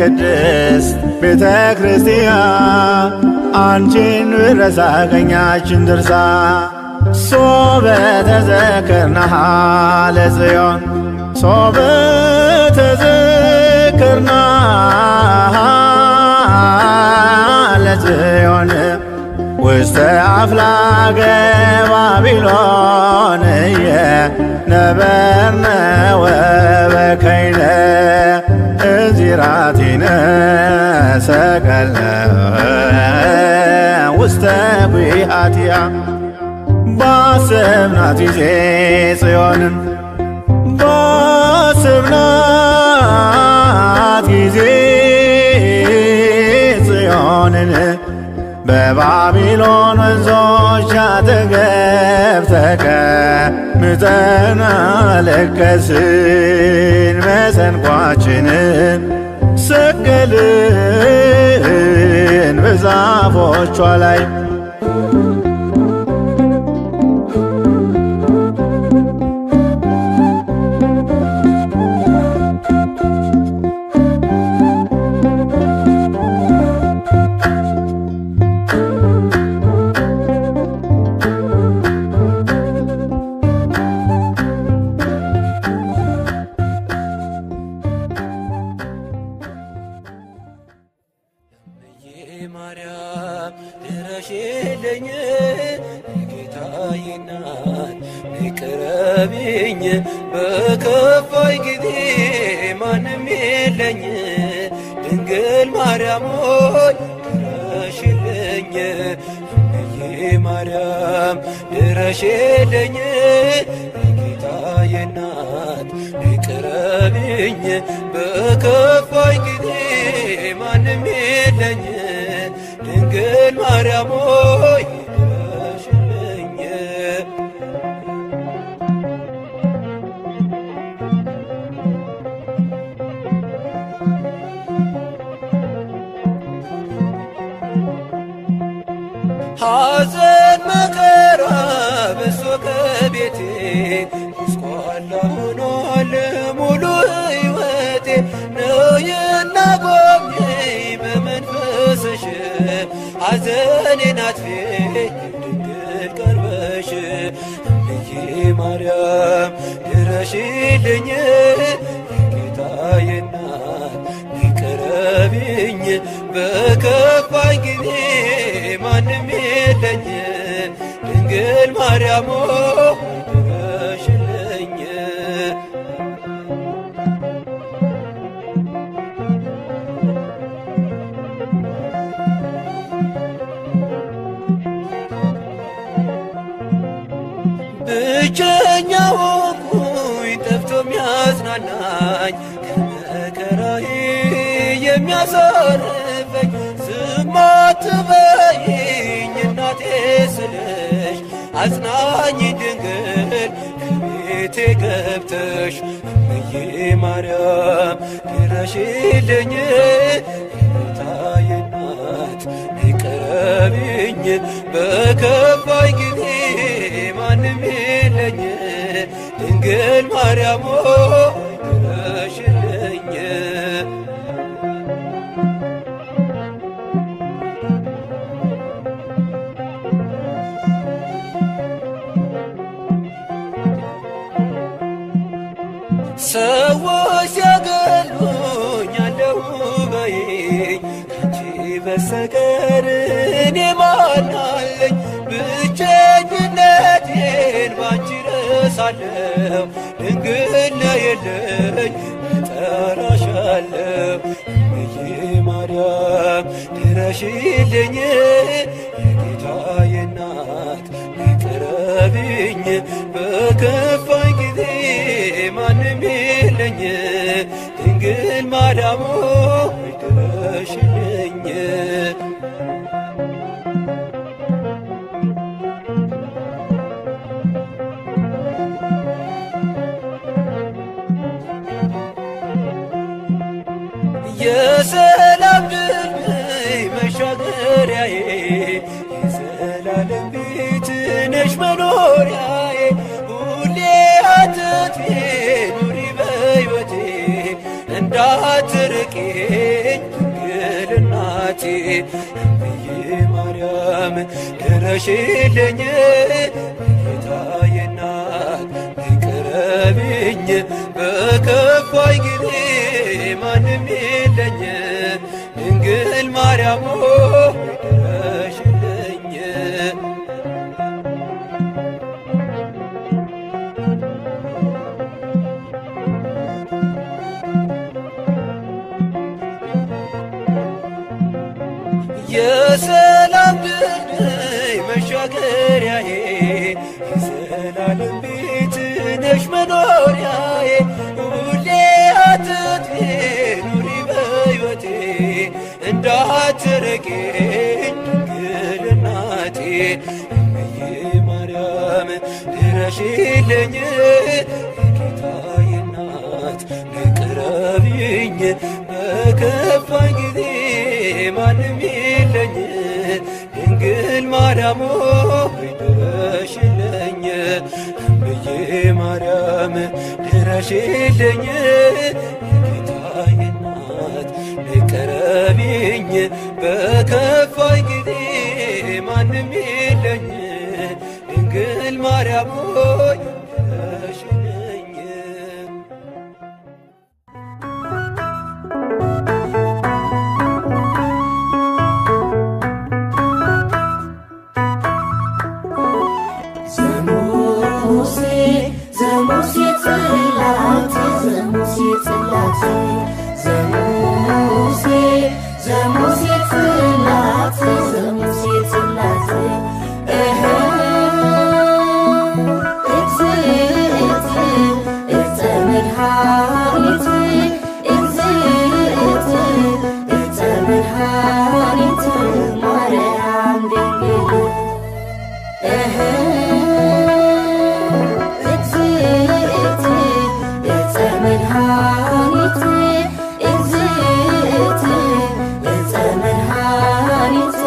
ቅድስት ቤተ ክርስቲያን አንቺን ብረሳ ቀኛችን ድርሳ ሶበ ተዘክርናሃ ለጽዮን ሶበ ተዘክርናሃ ለጽዮን ውስተ አፍላገ ባቢሎን ነበርነ ወበከይነ እዚራቲነ ሰቀልነ ውስተ ጒሃቲሃ ባሰብናት ጊዜ ጽዮንን ባሰብናት ጊዜ ጽዮንን በባቢሎን ወንዞች አጠገብ ተቀምጠን አለቀስን። መሰንቋችንን ሰቀልን በዛፎቿ ላይ ቅረቢኝ በከፋይ ጊዜ ማንም የለኝ ድንግል ማርያም ሆይ ድረሽልኝ እምዬ ማርያም ድረሽልኝ ጌታዬ እናት ቅረቢኝ በከፋይ ጊዜ ማንም የለኝ ድንግል ማርያም ሆይ ድረሽልኝ ሐዘን መከራ በሶ ከቤቴ ጎስቋላ ሆኗል ሙሉ ሕይወቴ ነይና ጎብኚኝ በመንፈስሽ ሐዘኔን አጥፊ ድንግል ቀርበሽ እምዬ ማርያም ድረሽልኝ ጌታዬ እናት ቅረቢኝ በከፋኝ ጊዜ ማንም የለኝ ድንግል ማርያም ድረሽልኝ ብቸኛ ሆንኩኝ ጠፍቶ የሚያጽናናኝ ከመከራዬ የሚያሳርፈኝ ዝም አትበይኝ እናቴ ስልሽ አጽናኝ ድንግል ከቤቴ ገብተሽ እምዬ ማርያም ድረሽልኝ ጌታዬ እናት ቅረቢኝ በከፋኝ ጊዜ ማንም የለኝ ድንግል ማርያም ድረሽልኝ ሰዎች ሲያገሉኝ አለሁ በይኝ ካንቺ በስተቀር እኔ ማን አለኝ ብቸኝነቴን ባንቺ ረሳለሁ ድንግል ነይልኝ እጠራሻለሁ እምዬ ማርያም ድረሽልኝ የጌታዬ እናት ቅረቢኝ በከፋኝ ጊዜ ማንም የለኝ ድንግል ማርያም ድረሽልኝ የሰላም ድልድይ መሻገሪያዬ የዘላለም ቤት ነሽ መኖሪያዬ ሁሌ አትጥፊ ኑሪ በሕይወቴ እንዳትርቂኝ ድንግል እናቴ እምዬ ማርያም ድረሽልኝ ጌታዬ እናት ቅረቢኝ በከፋኝ ጊዜ ማንም የለኝ ድንግል ማርያም ድረሽልኝ የሰላም ድልድይ መሻገሪያዬ የዘላለም ቤት ነሽ መኖሪያዬ ሁሌ አትጥፊ ኑሪ በሕይወቴ እንዳትርቂኝ ድንግል እናቴ እምዬ ማርያም ድረሽልኝ ጌታዬ እናት ቅረቢኝ በከፋኝ ጊዜ ማንም የለኝ ድንግል ማርያም ድረሽልኝ እምዬ ማርያም ድረሽልኝ ጌታዬ እናት ቅረቢኝ በከፋኝ ጊዜ ማንም የለኝ ድንግል ማርያም ድረሽልኝ ዘሙሴ ጽላት ዘሙሴ ጽላት ዘሙሴ ጽላት ዘሙሴ ጽላት መድኃኒት መድኃኒት ማርያም ድንግል መድኃኒት መድኃኒት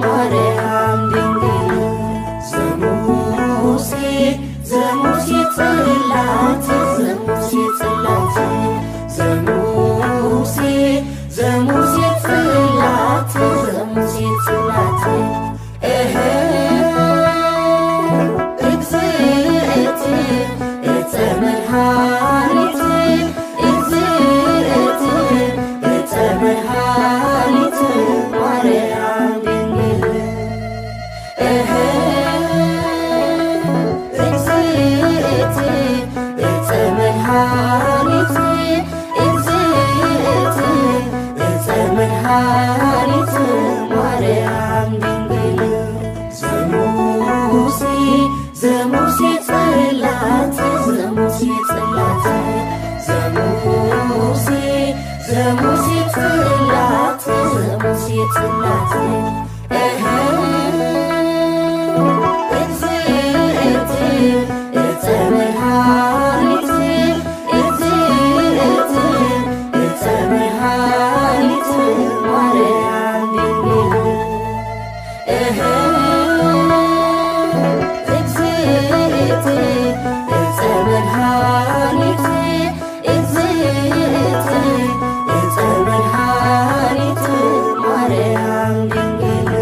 ማርያም ድንግል ዘሙሴ ጽላት ዘሙሴ ጽላት ዘሙሴ ጽላት ዘሙሴ ጽላት መድኃኒት መድኃኒት ማርያም ድንግል መድኃኒት መድኃኒት ማርያም ድንግል ዘሙሴ ጽላት ዘሙሴ ጽላት ዘሙሴ ጽላት ዘሙሴ ጽላት መድኃኒት መድኃኒት ማርያም ድንግል መድኃኒት መድኃኒት ማርያም ድንግል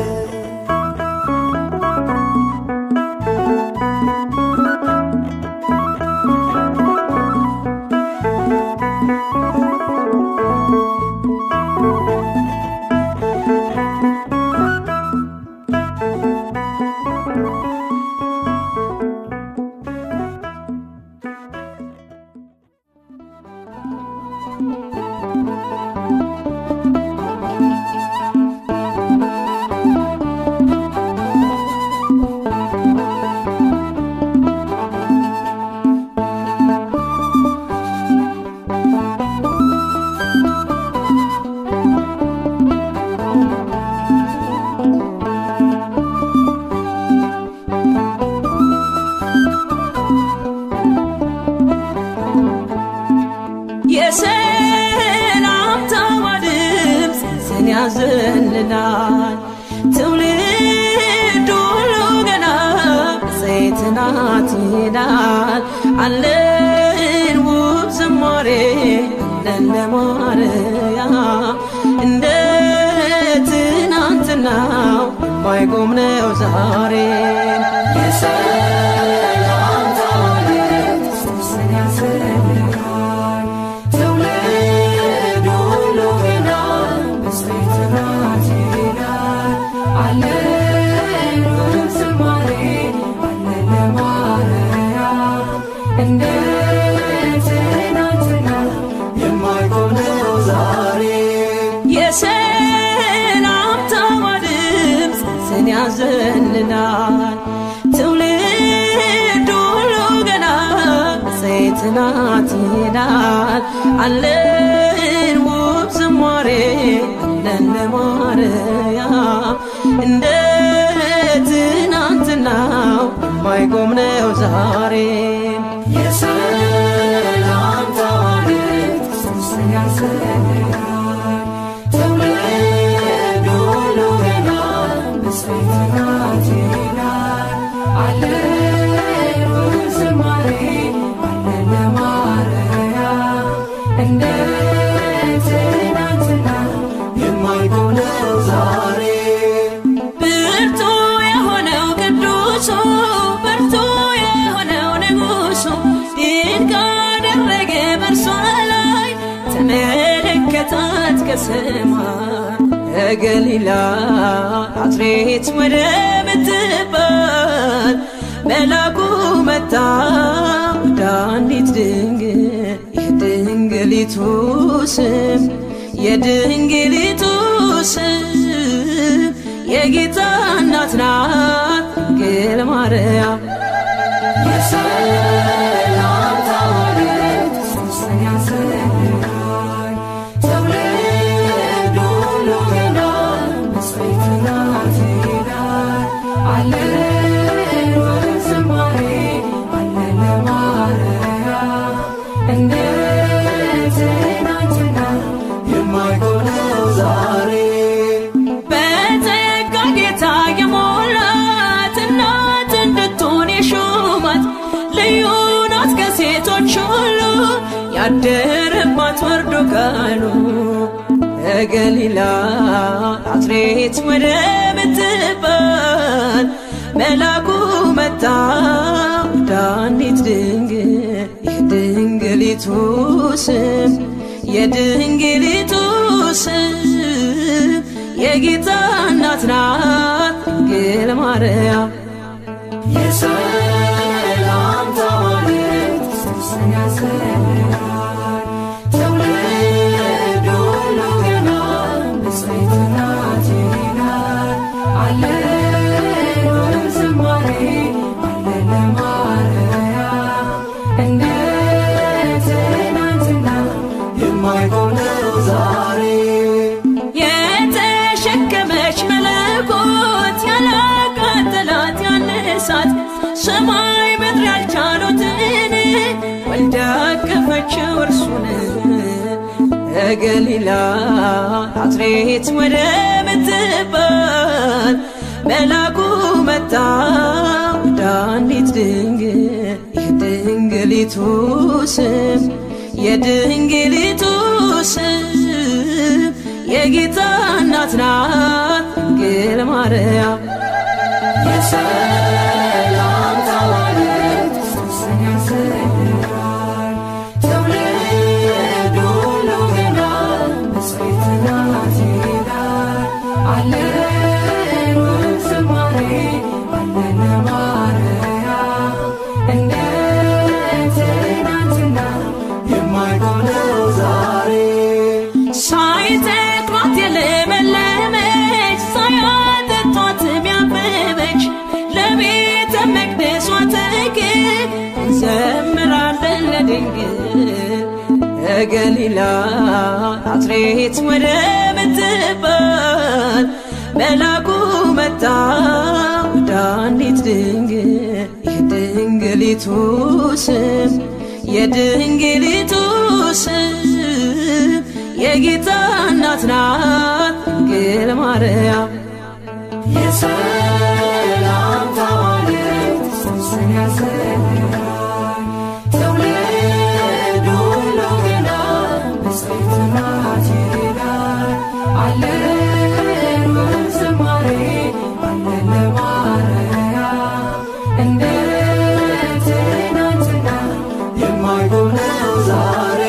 የሰላምታዋ ድምፅ ስን ያዘልላል ትውልድ ሁሉ ገና ዘይትናት ይላል አለን ውብ ዝማሬ አለን ለማርያም እንደ ትናንትናው የማይቆም ነው ዛሬ የሰላምታዋ ድምፅ ስን ያዘልላል ትውልድ ሁሉ ገና ዘይትናት ይላል አለን ውብ ዝማሬ አለን ለማርያም እንደ ትናንትናው የማይቆም ነው ዛሬ የሰላምታዋ ድምፅ ስን ያዘልላል ብርቱ የሆነው ቅዱሱ ብርቱ የሆነው ንጉሱ ድንቅ አደረገ በእርሷ ላይ ተመለከታት ከሰማይ ከገሊላ ናዝሬት ወደ ምትባል መላኩ መጣ ወደ አንዲት ድንግል የድንግሊቱ ስም የድንግሊቱ ስም የጌታ እናት ናት ድንግል ማርያም የሰላም ታወርት ሶስን ያሰላል ተውለዱ ሉገና መስቤት ናት ይላል አለን ወዝማሬ አለን ለማርያም እንደ ትናንትና የማይጎለው ዛሬ በጸጋ ጌታ የሞላት እናት እንድትሆን የሾማት ልዩ ናት ከሴቶች ሁሉ ያደረባት ወርዶ ቃሉ ከገሊላ ናዝሬት ወደ ምትባል መላኩ መጣ ወደ አንዲት ድንግል የድንግሊቱ ስም የድንግሊቱ ስም የጌታ እናት ናት ድንግል ማርያም የሰላም ታወርት ሶስን ያሰላል ተውለዱ ሉገና መስቤት ናት ይላል አለን ወዝማሬ አለን ለማርያም እንደ ትናንትና የማይጎለው ዛሬ የተሸከመች መለኮት ያላቃጠላት ያነሳት ሰማይ ምድር ያልቻሉትን ወልዳ አቀፈችው እርሱን ከገሊላ ናዝሬት ወደ ምትባል መላኩ መጣ ወደ አንዲት ድንግል የድንግሊቱ ስም የድንግሊቱ ስም የጌታ እናት ናት ድንግል ማርያም የሰላም ታወርት ሶስን ያሰላል ተውለዱ ሉገና መስቤት ናት ይላል አለን ወዝማሬ አለን ለማርያም እንደ ትናንትና የማይጎለው ዛሬ ሳይተክሏት የለመለመች ሳያጠጧት ያበበች ለቤተ መቅደሷ ተክል እንዘምራለን ለድንግል ከገሊላ ናዝሬት ወደ ምትባል መላኩ መጣ ወደ አንዲት ድንግል የድንግሊቱ ስም የድንግሊቱ ስም የጌታ እናት ናት ድንግል ማርያም የሰላም ታወርት ሶስን ያሰላል ተውለዱ ሉገና መስቤት ናት ይላል አለን ወዝማሬ አለን ለማርያም እንደ ትናንትና የማይጎለው ዛሬ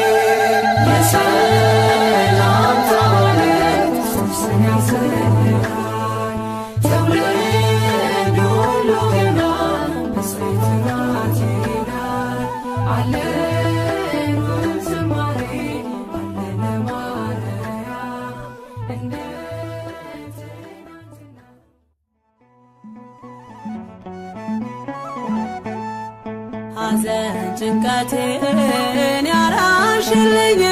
የሰላም ታወርት ሶስን ያሰላል ተውለዱ ሉገና መስቤት ናት ይላል አለን ወዝማሬ አለን ለማርያም እንደ ትናንትና ሐዘን ጭንቀቴን ያራሽልኝ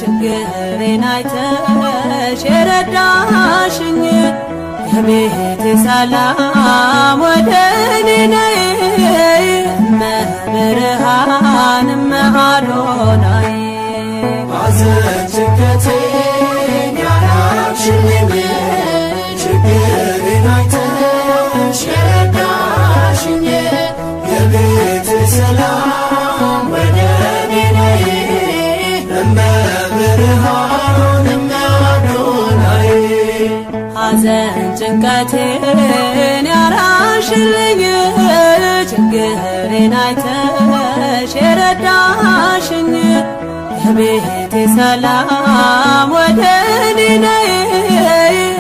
ችግሬን አይተሽ የረዳሽኝ የቤቴ ሰላም ወደ እኔ ነይ እመብርሃን እመአዶናይ ሐዘን ጭንቀቴን ያራቅሽልኝ ችግሬን አይተሽ የረዳሽኝ የቤቴ ሰላም ወደ እኔ ነይ እመብርሃን እመአዶናይ ሐዘን ጭንቀቴን ያራሽልኝ ችግሬን አይተሽ የረዳሽኝ የቤቴ ሰላም ወደ እኔ ነይ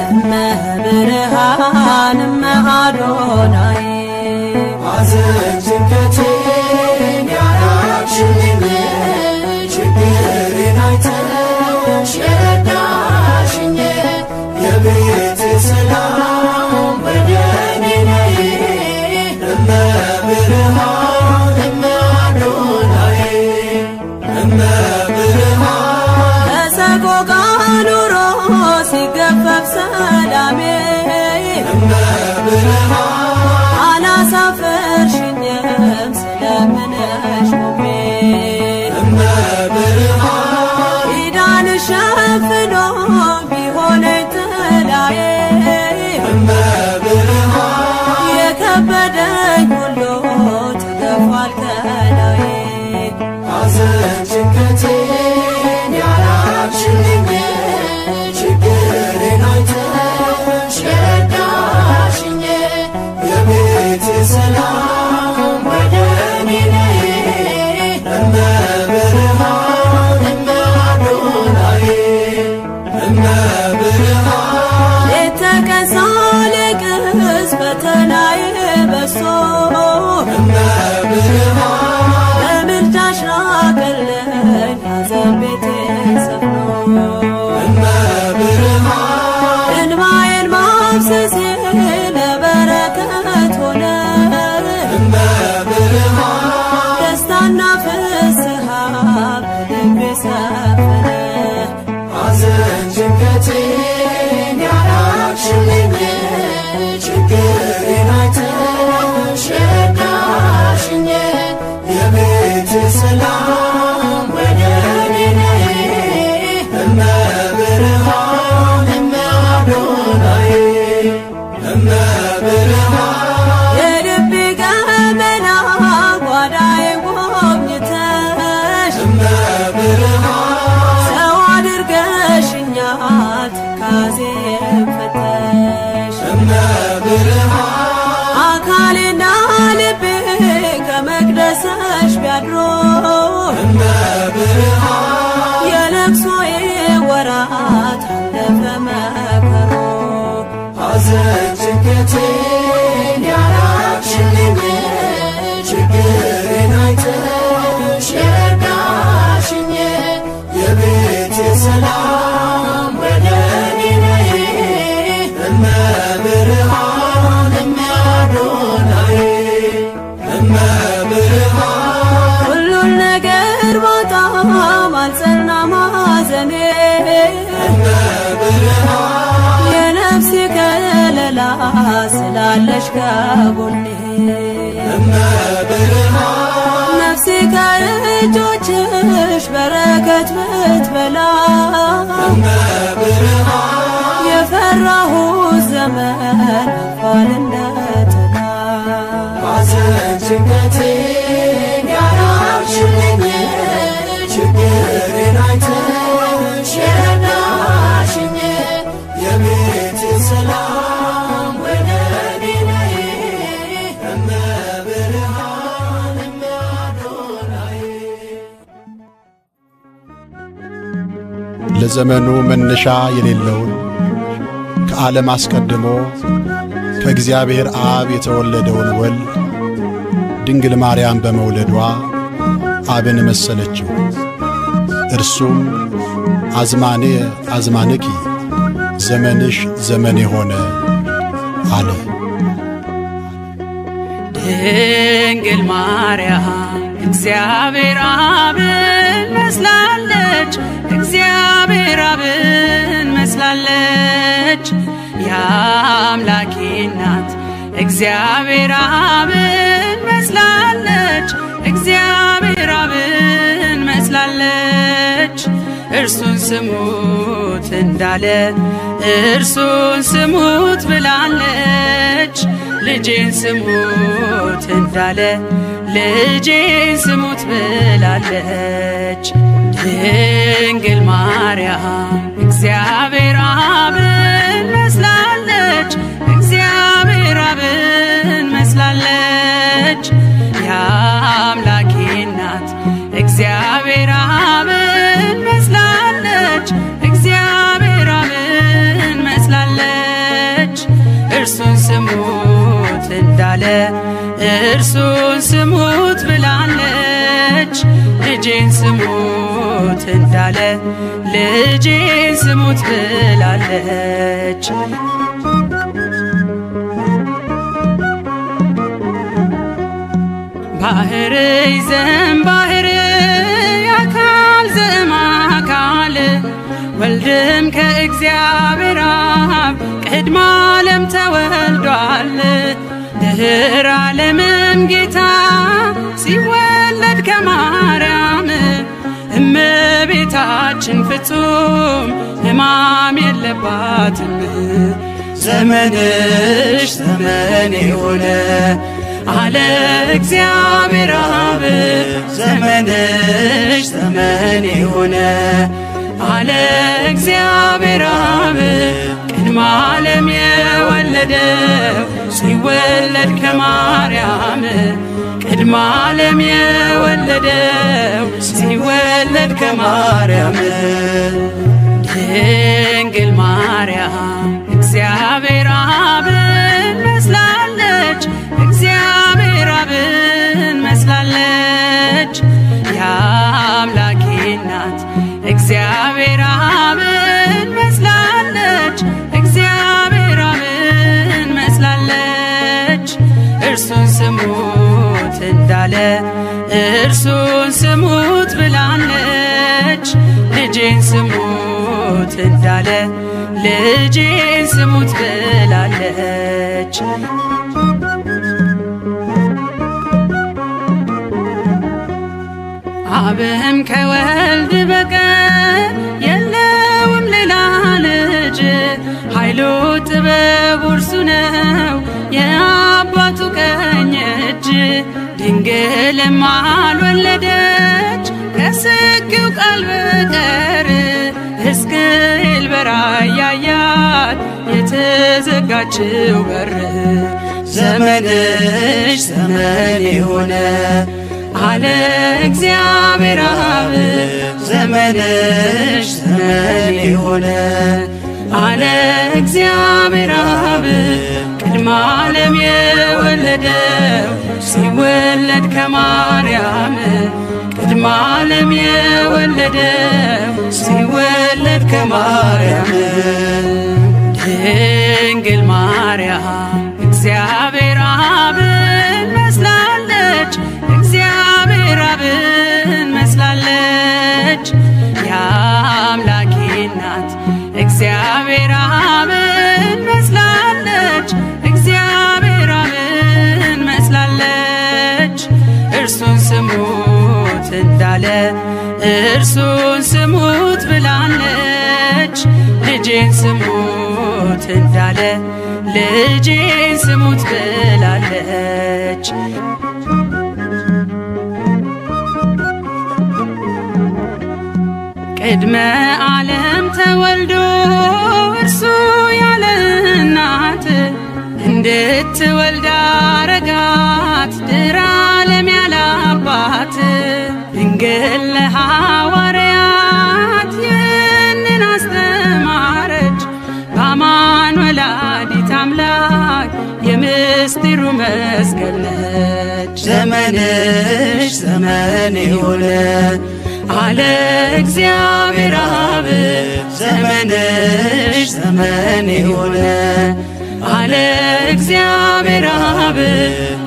እመብርሃን እመአዶናይ ሐዘን ጭንቀቴን ያራቅሽልኝ ችግሬን አይተሽ ረዳሽኝ የቤቴ ሰላም ወደ እኔ ነይ እመብርሃን እመአዶናይ እመብርሃን ሌት ተቀን ሳለቅስ ፈተናዬ በዝቶ በምልጃሽ ራቀልኝ ሐዘን ቤቴ ሰፍኖ እንባዬን ማፍሰሴ ለበረከት ሆነ ደስታና ፍስሃ በልቤ ሰፈነ ሐዘን ጭንቀቴን ያራቅሽልኝ ችግሬን አይተሽ ረዳሽኝ የቤቴ ሰላም ወደ እኔ ነይ እመብርሃን እመአዶናይ እመብርሃን የልቤ ገመና ጓዳዬን ጎብኝተሽ ሰው አድርገሽኛል ትካዜን ፈተሽ አካሌና ልቤ ከመቅደስሽ ቢያድሮ የለቅሶዬ ወራት አለፈ መከሮ ሐዘን ጭንቀቴን ያራቅሽልኝ ችግሬን አይተሽ ረዳሽኝ የቤቴ ሰላም ወደ እኔ ነይ እመብርሃን እመአዶናይ እመብርሃን ሁሉን ነገር ባጣም አልጸናም ሐዘኔ የነፍሴ ከለላ ስላለሽ ከጎኔ ነፍሴ ከእጆችሽ በረከት ብትበላ የፈራሁት ዘመን አልፏል እንደ ጥላ ሐዘን ጭንቀቴን ያራቅሽልኝ ችግሬን አይተሽ ረዳሽኝ የቤቴ ሰላም ወደ እኔ ነይ እመብርሃን እመአዶናይ ለዘመኑ መነሻ የሌለውን ከዓለም አስቀድሞ ከእግዚአብሔር አብ የተወለደውን ወልድ ድንግል ማርያም በመውለዷ አብን መሰለችው። እርሱም አዝማኔ አዝማንኪ ዘመንሽ ዘመኔ ሆነ አለ። ድንግል ማርያም እግዚአብሔር አብን መስላለች እግዚአብሔር አብን መስላለች የአምላኬ እናት እግዚአብሔር አብን መስላለች እግዚአብሔር አብን መስላለች እርሱን ስሙት እንዳለ እርሱን ስሙት ብላለች ልጄን ስሙት እንዳለ ልጄን ስሙት ብላለች ድንግል ማርያም እግዚአብሔር አብን መስላለች እግዚአብሔር አብን መስላለች የአምላኬ እናት እግዚአብሔር አብን መስላለች እግዚአብሔር አብን መስላለች እርሱን ስሙት እንዳለ እርሱን ስሙት ብላለች ልጄን ስሙት እንዳለ ልጄን ስሙት ብላለች ባህር ይዘን ባህር አካል ዘእምአካል ወልድም ከእግዚአብሔር አብ ቅድመ ዓለም ተወልዷል ድኅረ ዓለምም ጌታ ሲወለድ ከማርያም እመቤታችን ፍጹም ሕማም የለባትም ዘመንሽ ዘመኔ ሆነ አለ እግዚአብሔር አብ ዘመንሽ ዘመን የሆነ አለ እግዚአብሔር አብ ቅድመ ዓለም የወለደው ሲወለድ ከማርያም ቅድመ ዓለም የወለደው ሲወለድ ከማርያም ድንግል ማርያም እግዚአብሔር አብን መስላለች እግዚአብሔር አብን መስላለች የአምላኬ እናት እግዚአብሔር አብን መስላለች እግዚአብሔር አብን መስላለች እርሱን ስሙት እንዳለ እርሱን ስሙት ብላለች ልጄን ስሙት እንዳለ ልጄን ስሙት ብላለች አብም ከወልድ በቀር የለውም ሌላ ልጅ ኃይሉ ጥበቡ እርሱ ነው የአባቱ ቀኝ እጅ ድንግልም አልወለደች ከስጊው ቃል በቀር ሕዝቅኤል በራእይ ያያት የተዘጋችው በር ዘመንሽ ዘመን የሆነ አለ እግዚአብሔር አብ ዘመንሽ ዘመን የሆነ አለ እግዚአብሔር አብ ቅድመ ዓለም የወለደው ሲወለድ ከማርያም ቅድመ ዓለም የወለደው ሲወለድ ከማርያም ድንግል ማርያም እግዚአብሔር አብን መስላለች እግዚአብሔር አብን መስላለች የአምላኬ እናት እግዚአብሔር አብን መስላለች እግዚአብሔር አብን መስላለች እርሱን ስሙት እንዳለ እርሱን ስሙት ብላለች ልጄን ስሙት እንዳለ ልጄን ስሙት ብላለች ቅድመ ዓለም ተወልዶ እርሱ ያለ እናት እንድትወልድ አረጋት ድኅረ ዓለም ያለ አባት ድንግል ለሐዋርያት ይህንን አስተማረች በአማን ወላዲተ አምላክ የምስጢሩ መስቀል ነች ዘመንሽ ዘመን የሆነ አለ እግዚአብሔር አብ ዘመንሽ ዘመን የሆነ አለ እግዚአብሔር አብ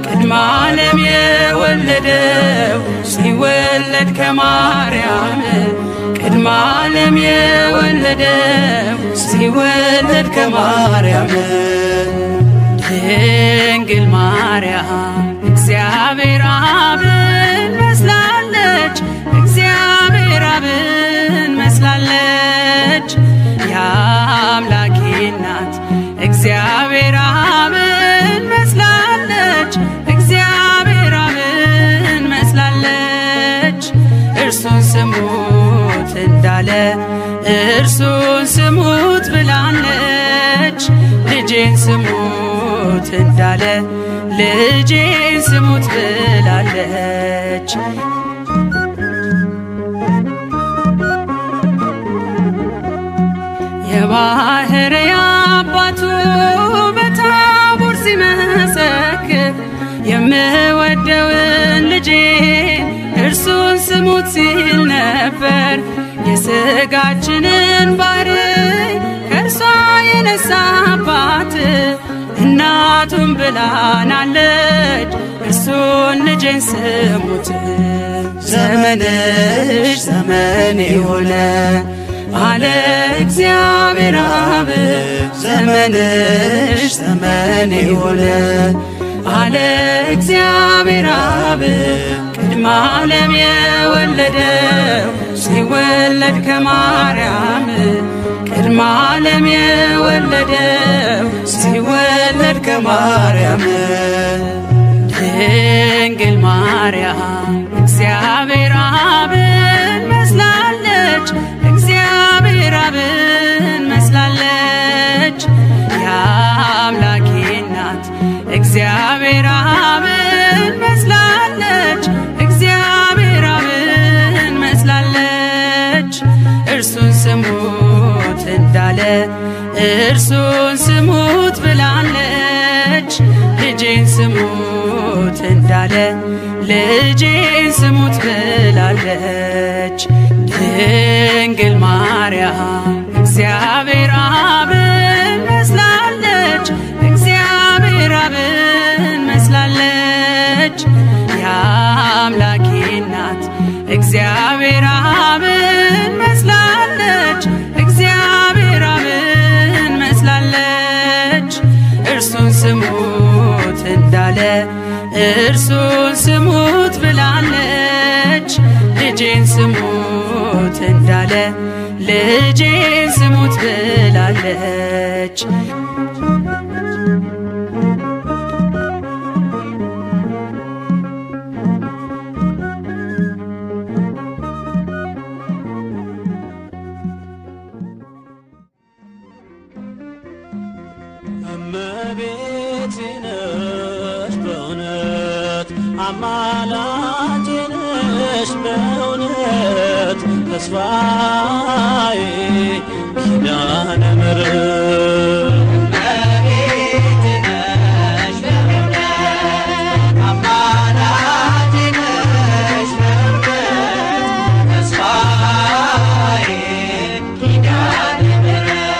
ቅድመ ዓለም የወለደው ሲወለድ ከማርያም ቅድመ ዓለም የወለደው ሲወለድ ከማርያም ድንግል ማርያም እግዚአብሔር አብን መስላለች እግዚአብሔር አብን መስላለች የአምላኬ እናት እግዚአብሔር አብን መስላለች እግዚአብሔር አብን መስላለች እርሱን ስሙት እንዳለ እርሱን ስሙት ብላለች ልጄን ስሙት እንዳለ ልጄን ስሙት ብላለች የባሕርይ አባቱ በታቦር ሲመሰክር የምወደውን ልጄን እርሱን ስሙት ሲል ነበር የሥጋችንን ባሕርይ ከእርሷ የነሳባት እናቱን ብላናለች እርሱን ልጄን ስሙት ዘመንሽ ዘመን የሆነ አለ እግዚአብሔር አብ ዘመንሽ ዘመን የሆነ አለ እግዚአብሔር አብ ቅድመ ዓለም የወለደው ሲወለድ ከማርያም ቅድመ ዓለም የወለደው ሲወለድ ከማርያም ድንግል ማርያም እግዚአብሔር አብን እርሱን ስሙት ብላለች ልጄን ስሙት እንዳለ ልጄን ስሙት ብላለች ድንግል ማርያም እግዚአብሔር አብን መስላለች እግዚአብሔር አብን መስላለች የአምላኬ እናት እግዚአብሔር አብን መስላለች እግዚአብሔር አብን መስላለች እርሱን ስሙት እንዳለ እርሱን ስሙት ብላለች ልጄን ስሙት እንዳለ ልጄን ስሙት ብላለች እመቤቴ ነሽ በእውነት አማላጄ ነሽ በእውነት ተስፋዬ ኪዳነ ምሕረት እመቤቴ ነሽ በእውነት አማላጄ ነሽ በእውነት ተስፋዬ ኪዳነ ምሕረት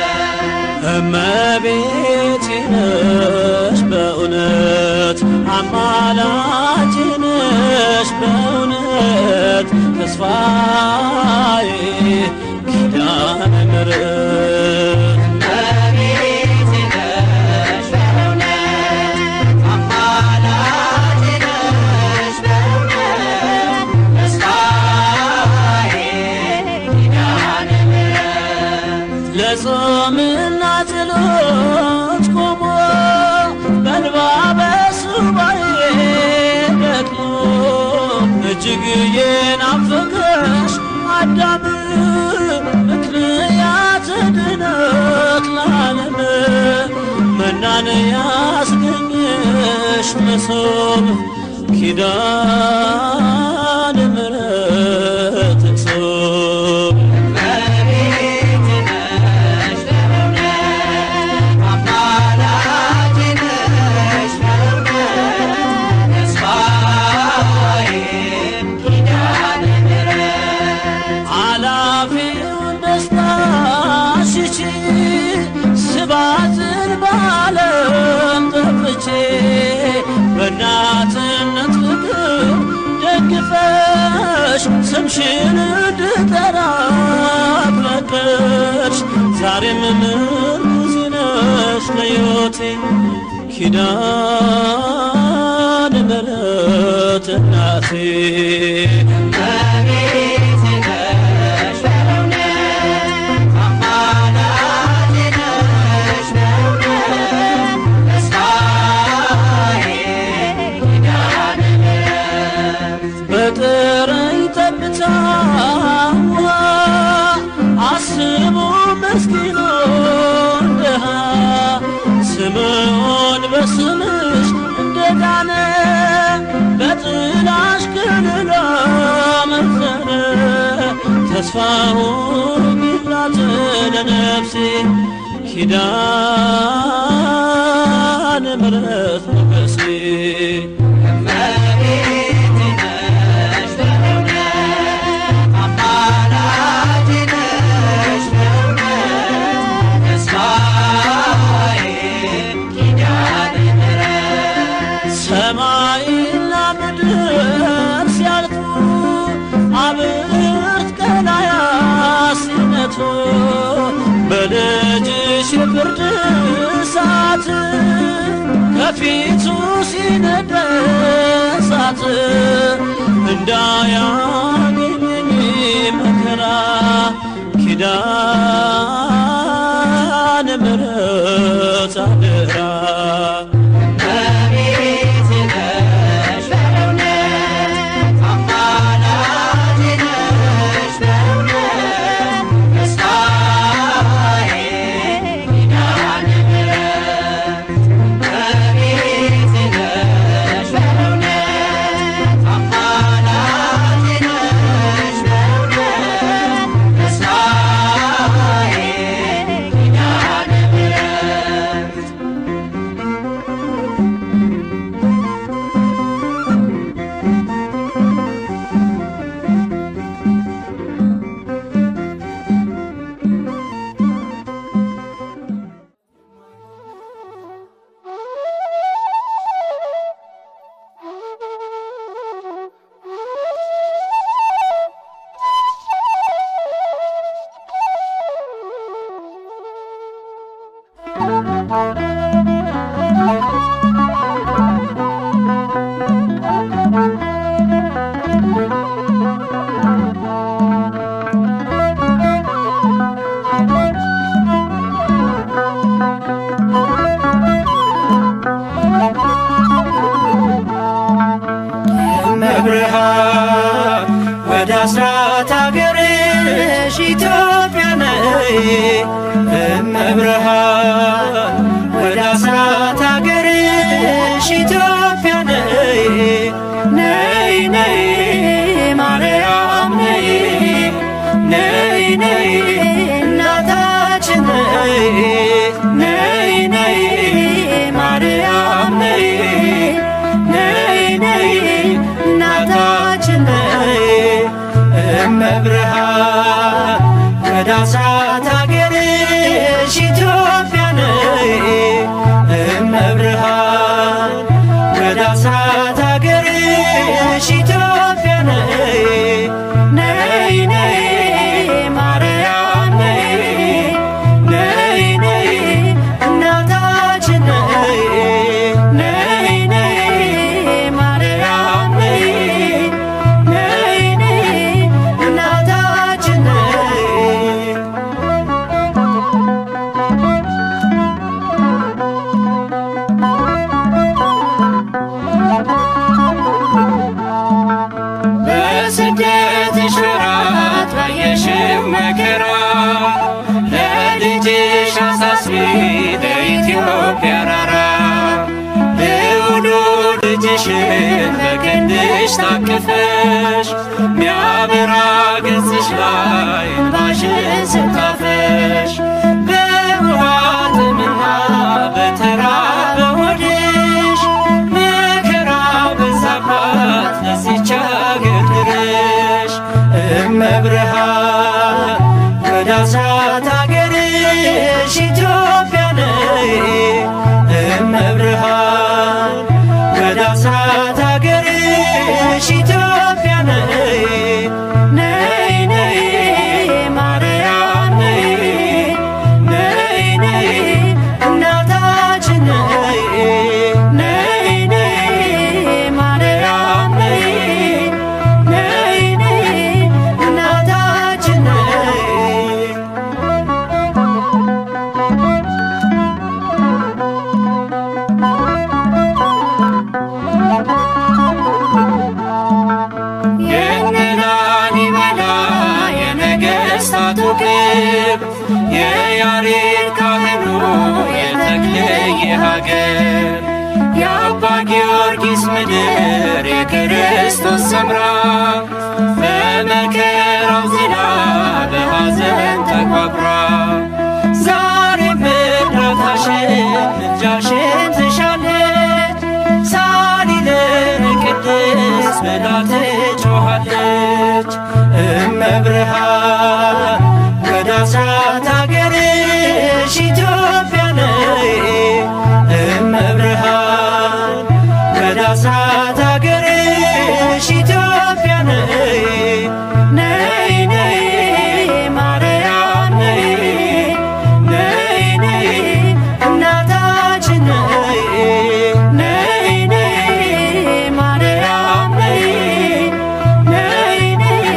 እመቤቴ ነሽ በእውነት አማላጄ ነሽ በእውነት ተስፋዬ ኪዳነ ምሕረት እመቤቴ ነሽ በእውነት አማላጄ ነሽ በእውነት ተስፋዬ ኪዳነ ምሕረት ለጾምና ጸሎት ቆሞ በእንባ በሱባኤ ደክሞ እጅግ የናፈቀሽ አዳም ምክንያት ድነት ለዓለም መናን ያስገኘሽ መሶብ ኪዳነ ምሕረት እቅሶብ ስባትን ባለም ጠፍቼ በእናትነት ፍቅር ደግፈሽ ስምሽን እንድጠራ ፈቀድሽ ዛሬም ምርኩዜ ነሽ ለሕይወቴ ኪዳነ ምሕረት እናቴ በጥረኝ ጠብታ ውሃ አስቡ ምስኪኑን ድሃ ስምዖን በስምሽ እንደዳነ በጥላሽ ከለላ መከረ ተስፋውን ይብላት ለነፍሴ ኪዳነ ምሕረት ሞገሴ ሰማይና ምድር ሲያልፉ አብርት ቀላያት ሲነቱ በልጅሽ የፍርድ እሳት ከፊቱ ሲነድ እሳት እንዳያገኘኝ መከራ ኪዳነ ምሕረት አደራ አስራት አገርሽ ኢትዮጵያ ነይ እመብርሃን ወደ አስራት አገርሽ ኢትዮጵያ ነይ ነይ ነይ ማርያም ነይ ነይ ነይ እናታችን ነይ ነይ ነይ ማርያም ነይ ነይ ነይ እናታችን ነይ እመብርሃን ወደ አስራት አገርሽ ኢትዮጵያ ነይ እመብርሃን ወደ አስራት አገርሽ ኢትዮጵያ ነይ ነይ ነይ ማርያም ነይ ነይ ነይ እናታችን ነይ ነይ ነይ ማርያም ነይ ነይ ነይ እናታችን ነይ በስደትሽ ወራት ባየሽው መከራ ለልጅሽ አሳስቢ ለኢትዮጵያ ራራ ልዑሉ ልጅሽን በክንድሽ ታቅፈሽ ሚያበራ ገጽሽ ላይ እንባሽን ስታፈሽ በውሃ ጥምና በተራበ ሆድሽ መከራ በዛባት ለዚች አገር ድረሽ እመብርሃን ወደ አስራት አገርሽ ኢትዮጵያ ነይ እመብርሃን ወደ አስራት አገርሽ ኢትዮጵያ ነይ ነይ ነይ ማርያም ነይ ነይ ነይ እናታችን ነይ ነይ ነይ ማርያም ነይ ነይ ነይ እናታችን ነይ የላሊበላ የነገሥታቱ ግብ የያሬድ ካህኑ የተክልየ ሀገር የአባ ጊዮርጊስ ምድር የክርስቶስ ሰምራ በመከራው ዝላ በሐዘን ተቋቁራ ዛሬም እርዳታሽን ምልጃሽን ትሻለች ሳሊለነ ቅድስት ብላ ትጮኻለች እመብርሃን ወደ አስራት አገርሽ ኢትዮጵያ ነይ እመብርሃን ወደ አስራት አገርሽ ኢትዮጵያ ነይ ነይ ነይ ማርያም ነይ ነይ ነይ እናታችን ነይ ነይ ነይ ማርያም ነይ ነይ ነይ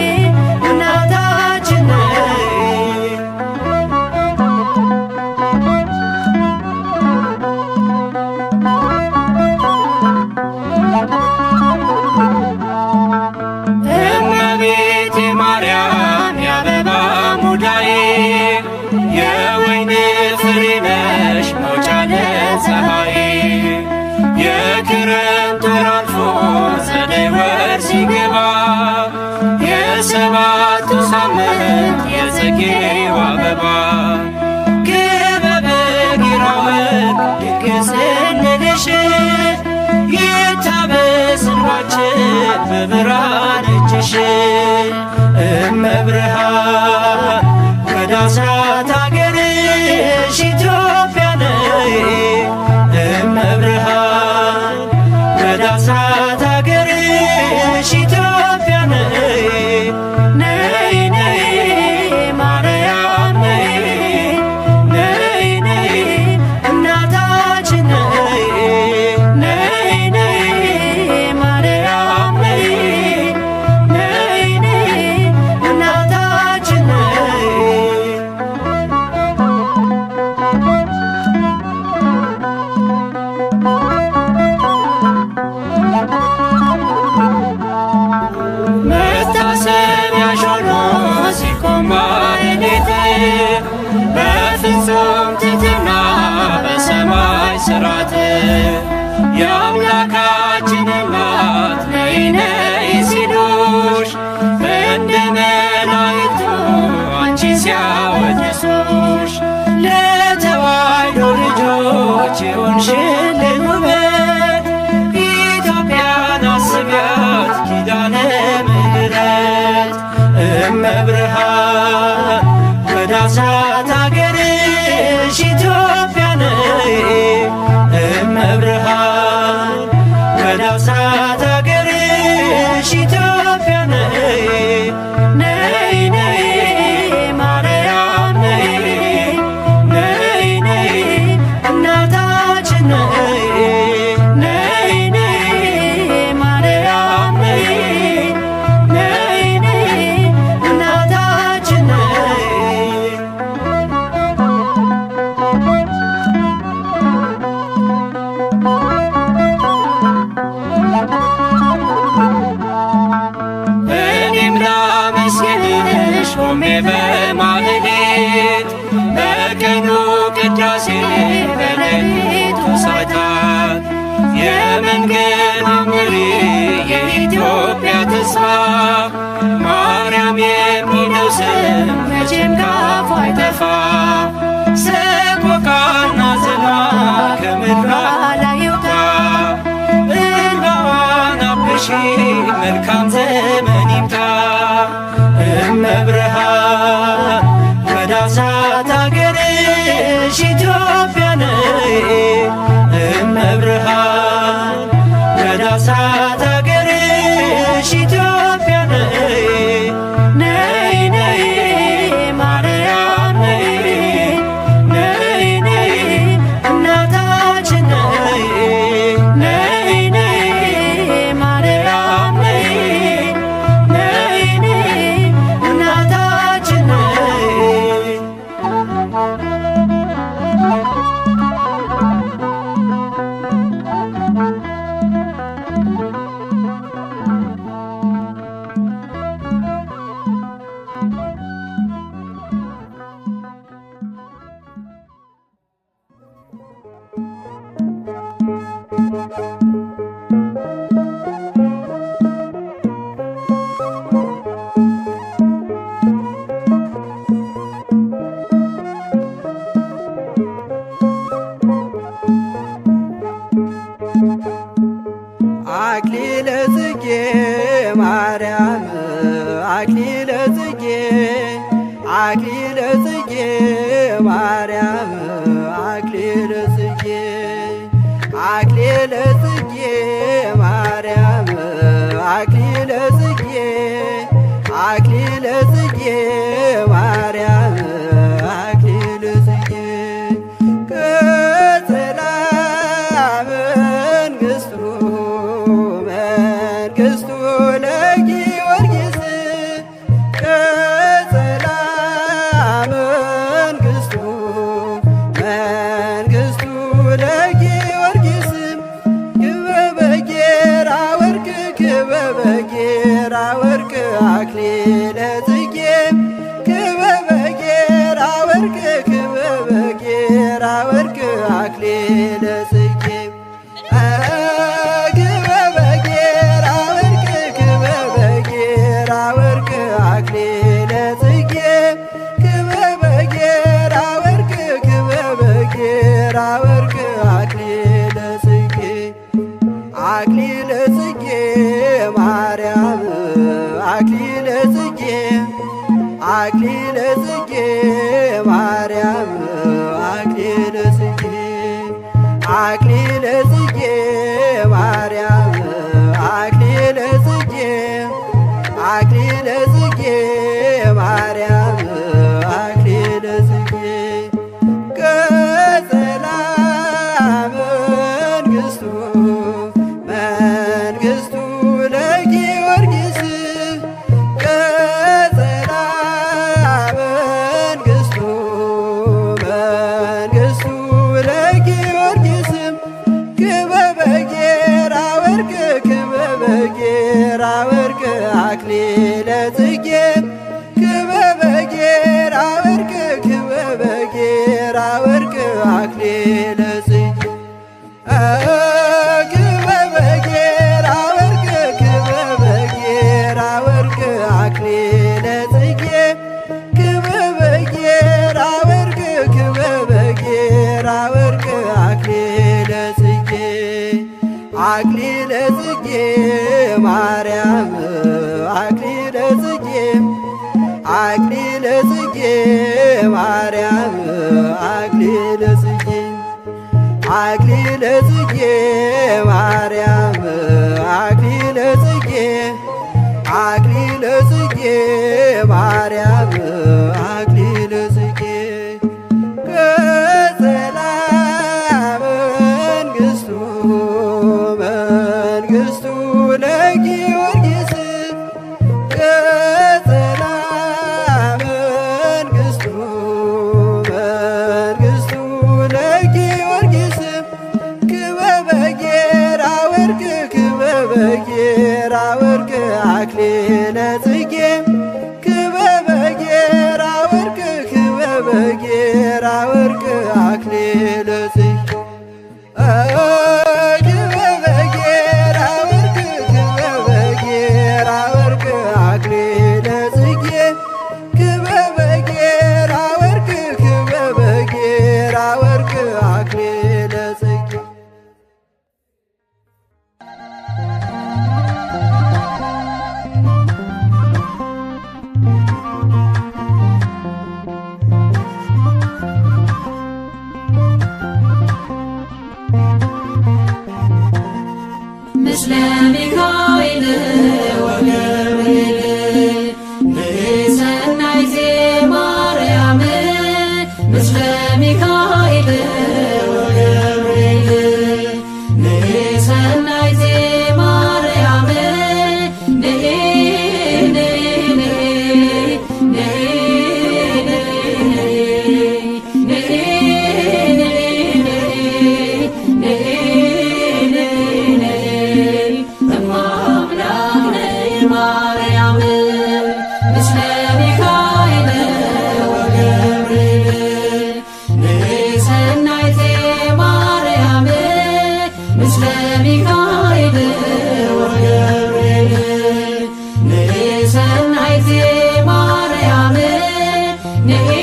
እናታችን ነይ እመቤቴ ማርያም የአበባ ሙዳዬ የወይን ፍሬ ነሽ መውጫ ለፀሐይ የክረምት ወር አልፎ ጸደይ ወር ሲገባ የሰባቱ ሳምንት የጽጌው አበባ ክበበ ጊራወን ድግስ እንልሽ ይታበስ እንባችን በብርሃን እጅሽ እመብርሃን ወደ አስራት አገርሽ ኢትዮጵያ ነይ እመብርሃን ወደ አስራት አገርሽ ኢትዮጵያ ነይ ነይ ነይ ማርያም ነይ ነይ ነይ እናታችን ነይ ነይ ነይ ማርያም ነይ ነይ ነይ እናታችን ነይ እመብርሃን ወደ አስራት አገርሽ ኢትዮጵያ ነይ እመብርሃን ወደ አስራት አገርሽ ኢትዮጵያ ነይ ነይ ነይ ማርያም ነይ ነይ ነይ እናታችን ነይ ነይ ነይ ማርያም ነይ ነይ ነይ እናታችን ነይ እኔም ላመስግንሽ ቆሜ በማህሌት በቀኑ ቅዳሴ በሌሊቱ ሰዓታት የመንገድ መሪ የኢትዮጵያ ተስፋ ማርያም የሚለው ስም መቼም ካፏ አይጠፋ ሰቆቃና ዝና ከምድሯ ላይ ይውጣ እንባዋን አብሺ መልካም ዘመን ይምጣ እመብርሃን ወደ አስራት አገርሽ ኢትዮጵያ ነይ እመብርሃን ወደ አስራት አገርሽ ኢትዮጵያ ነይ ነይ ነይ ማርያም ነይ ነይ ነይ እናታችን ነይ ነይ ነይ ማርያም ነይ ነይ ነይ እናታችን ነይ አክሊለ ጽጌ ማርያም አክሊለ ጽጌ አክሊለ ጽጌ ማርያም አክሊለ ጽጌ አክሊለ ጽጌ ማርያም አክሊለ ጽጌ አክሊለ ጽጌ ማርያም አክሊለ ጽጌ ቅጽላ መንግሥቱ መንግሥቱ ለጊዮርጊስ ቅጽላ መንግሥቱ መንግሥቱ ለጊዮርጊስ ክበበ ጌራ ወርቅ ክበበ ጌራ ወርቅ አክሊለ ጽጌ ክበበ ጌራ ወርቅ ክበበ ጌራ ወርቅ አክሊለ ጽጌ ክበበ ጌራ ወርቅ ክበበ ጌራ ወርቅ አክሊለ ጽጌ ክበበ ጌራ ወርቅ ክበበ ጌራ ወርቅ አክሊለ ጽጌ አክሊለ ጽጌ ማርያም አክሊለ ጽጌ አክሊለ ጽጌ ማርያም አክሊለ ጽጌ አክሊለ ጽጌ ማርያም አክሊለ ጽጌ አክሊለ ጽጌ ማርያም አክሊለ ጽጌ ቅጽላ መንግሥቱ መንግሥቱ ለጊዮርጊስ ቅጽላ መንግሥቱ መንግሥቱ ለጊዮርጊስ ክበበ ጌራ ወርቅ ክበበ ጌራ ወርቅ አክሊለ ጽጌ ክበበ ጌራ ወርቅ ክበበ ጌራ ወርቅ አክሊለ ጽጌ ክበበ ጌራ ወርቅ ክበበ ጌራ ወርቅ አክሊለ ጽጌ ክበበ ጌራ ወርቅ ክበበ ጌራ ወርቅ አክሊለ ጽጌ አክሊለ ጽጌ ማርያም አክሊለ ጽጌ ምስለ ሚካኤል ወገብርኤል ንሰናይቴ ማርያም ምስለ ሚካኤል ወገብርኤል ንሰናይቴ ማርያም ንኢ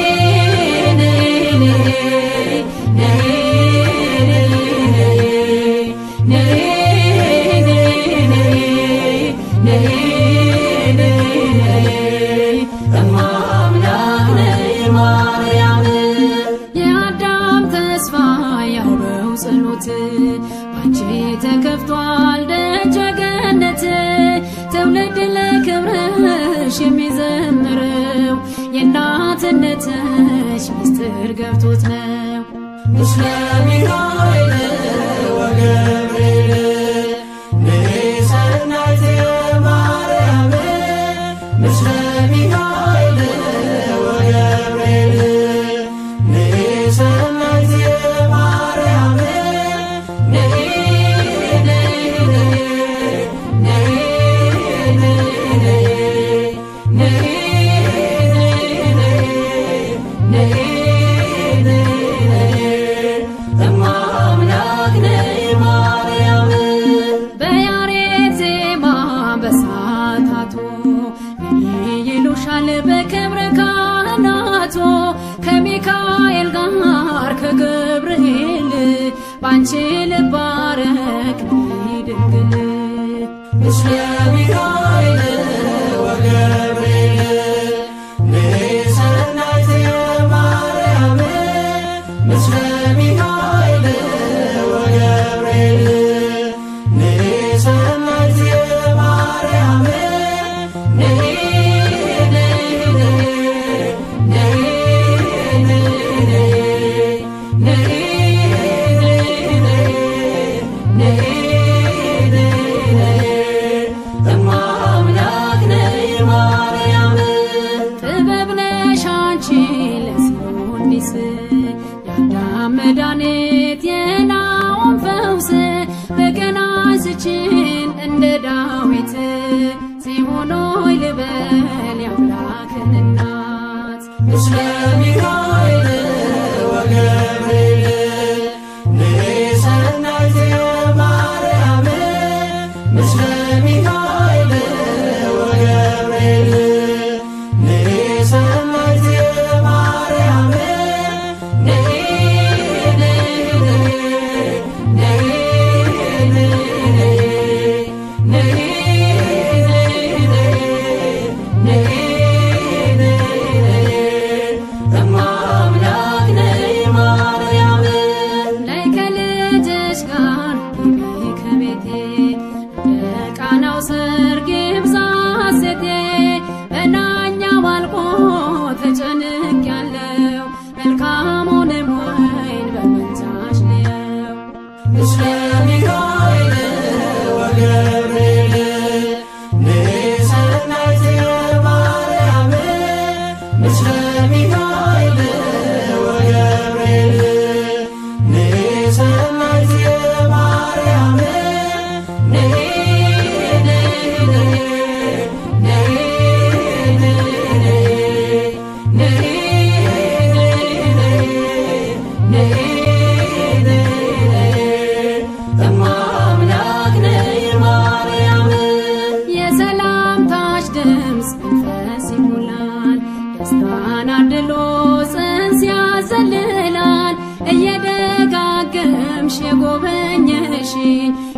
የአዳም ተስፋ ያውበው ጸሎት ባንቺ ተከፍቷል ደጀ ገነት ትውልድ ለክብርሽ የሚዘምረው የእናትነትሽ ምስጢር ገብቶት ነው። ምስለ ሚካኤል ወገብርኤል ንሰናይቴ ማርያም ምስለ ሚካኤል ወገብርኤል ንሰናይቴ ማርያም በያሬድ ዜማ በሰዓታቱ ይሉሻል በክብረ ካህናቱ ከሚካኤል ጋር ከገብርኤል ባንቺ ልባረክ ድንግል ምስለ ሚካኤል ወገብርኤል ንሰናይቴ ማርያም ምስለ ሚካኤል ወገብርኤል ንሰናይቴ ማርያም ጥበብ ነሽ አንቺ ለሰው እንዲስ የአዳም መድኃኒት የናኦም ፈውስ በገና ስችን እንደ ዳዊት ጽዮኖይ ልበል የአምላክን እናት ምስለ ሚካኤል ወገብርኤል ንሰናይቴ ማርያም ምስለ ሚካኤል ወገብርኤል ንሰናይቴ ማርያም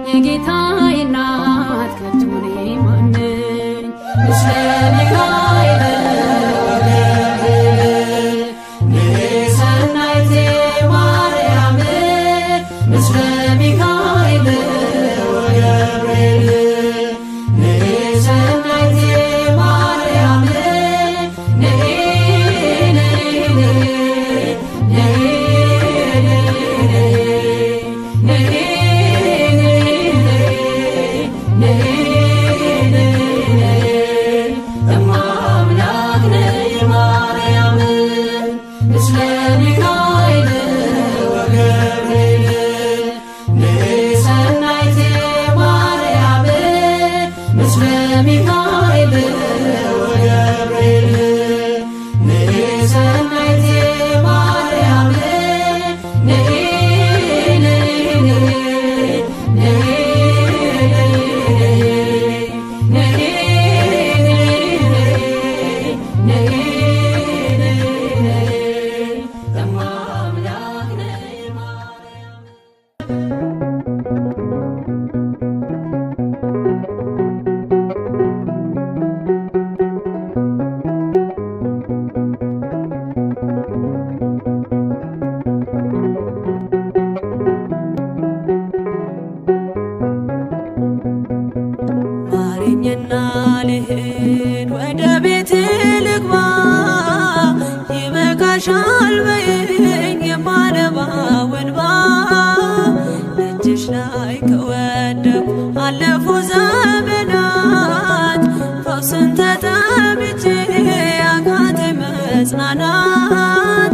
የጌታዬ እናት ከቶ እኔ ማን ነኝ? ምስለ ሚካኤል መጽናናት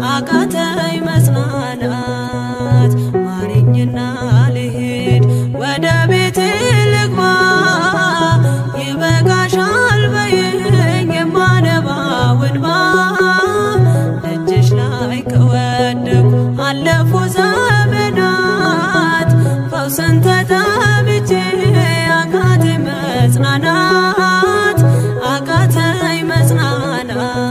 አቃተኝ መጽናናት ማረኝና ልሂድ ወደ ቤቴ ልግባ ይበቃሻል በይኝ የማነባው እንባ እጅሽ ላይ ከወደኩ አለፉ ዘመናት ፈውስን ተጠምቼ አቃተኝ መጽናናት አቃተኝ መጽናናት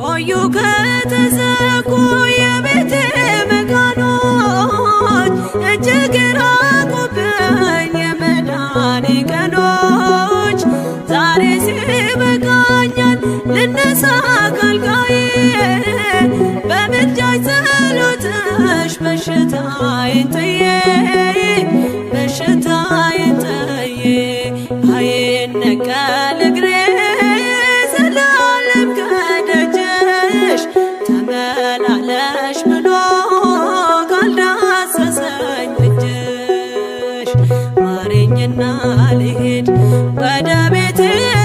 ቆዩ ከተዘጉ የቤቴ መቃኖች እጅግ ራቁብኝ የመዳኔ ቀኖች ዛሬ ሲበቃኛል ልነሳ ካልጋዬ በምልጃሽ ጸሎትሽ በሽታዬን ጥዬ በሽታዬን ጥዬ አይነቀል እግሬ ዘላለም ከደጅሽ ተመላለሽ ብሎ ካልዳሰሰኝ እጅሽ ማረኝና ልሂድ ወደ ቤቴ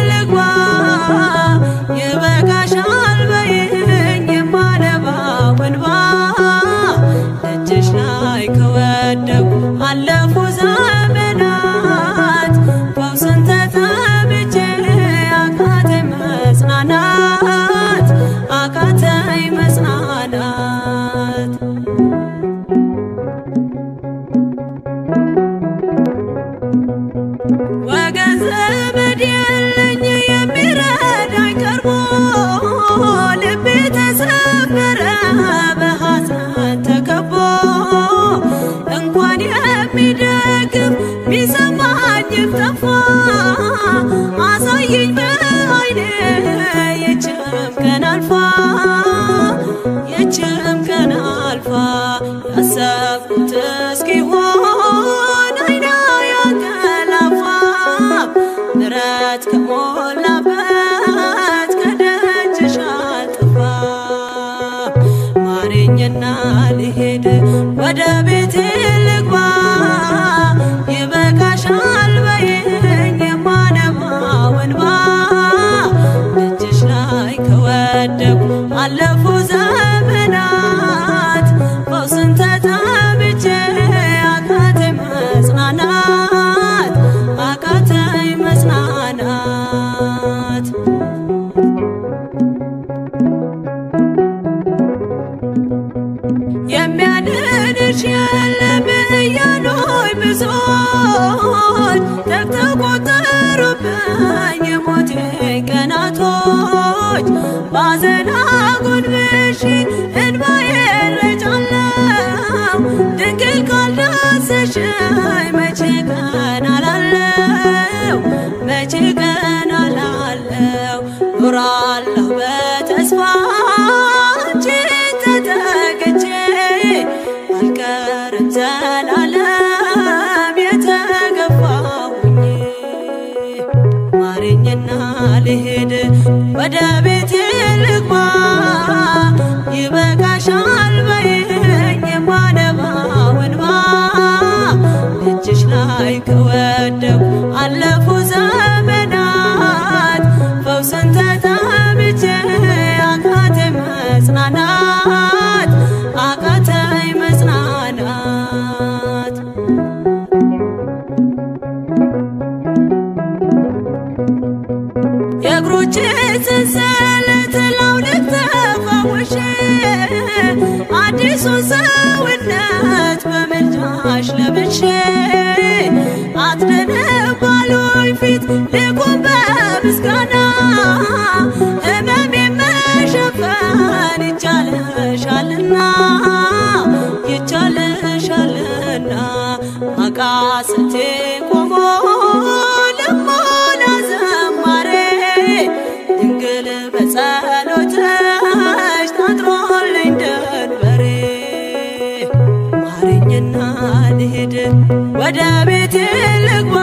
ልግባ ይበቃሻል በይኝ የማነባው እንባ እጅሽ ላይ ከወደኩ አለፉ ዘመናት ፈውስን ተጠምቼ አቃተኝ መጽናናት አቃተኝ መጽናናት ወገን ዘመድ የለኝ የሚረዳኝ ቀርቦ ልቤ ተሰበረ በሐዘን ተከቦ እንኳን የሚደግፍ ሚሰማኝም ጠፋ አሳየኝ በዓይኔ ይህችም ቀን አልፋ ይህችም ቀን አልፋ ያሰብኩት እስኪሆን አይና ያንቀላፋ ምሕረት ከሞላበት ከደጅሽ አልጠፋም ማረኝና ልሂድ ወደ ቤቴ ልግባ ይበቃሻል በይኝ የማነባው እንባ እጅሽ ላይ ከወደኩ አለፉ ዘመናት ፈውስን ተጠምቼ አቃተኝ መጽናናት አቃተኝ መጽናናት የሚያድንሽ የለም እያሉኝ ብዙዎች ተቆጠሩብኝ የሞቴ ቀናቶች ባዘን አጎንብሼ እንባዬን ረጫለሁ ድንግል ካልዳሰሽኝ መቼ ቀን አላለው መቼ ቀን አላለው ኖራለሁ በተስፋ አንቺን ተጠግቼ አልቀርም ዘላለም የተገፋሁኝ ማረኝና ልሂድ ወደ ቤቴ ልግባ ይበቃሻል በይኝ የማነባው እንባ እጅሽ ላይ ከወደኩ አለፉ ዘመናት ፈውስን ተጠምቼ አቃተኝ መጽናናት አቃተኝ መጽናናት የእግሮቼ ሰንሰለት ላውልቅ ተፈውሼ አዲሱን ሰውነት በምልጃሽ ለብሼ አትደንቅ ባሉኝ ፊት ልቁም በምስጋና ሕመሜን መሸፈን ይቻልሻልና ይቻልሻልና አቃስቴ ቆሞ ልሞላ ዘማሬ ድንግል በጸሎትሽ ታጥሮልኝ ደንበሬ ማረኝና ልሂድ ወደ ቤቴ ልግባ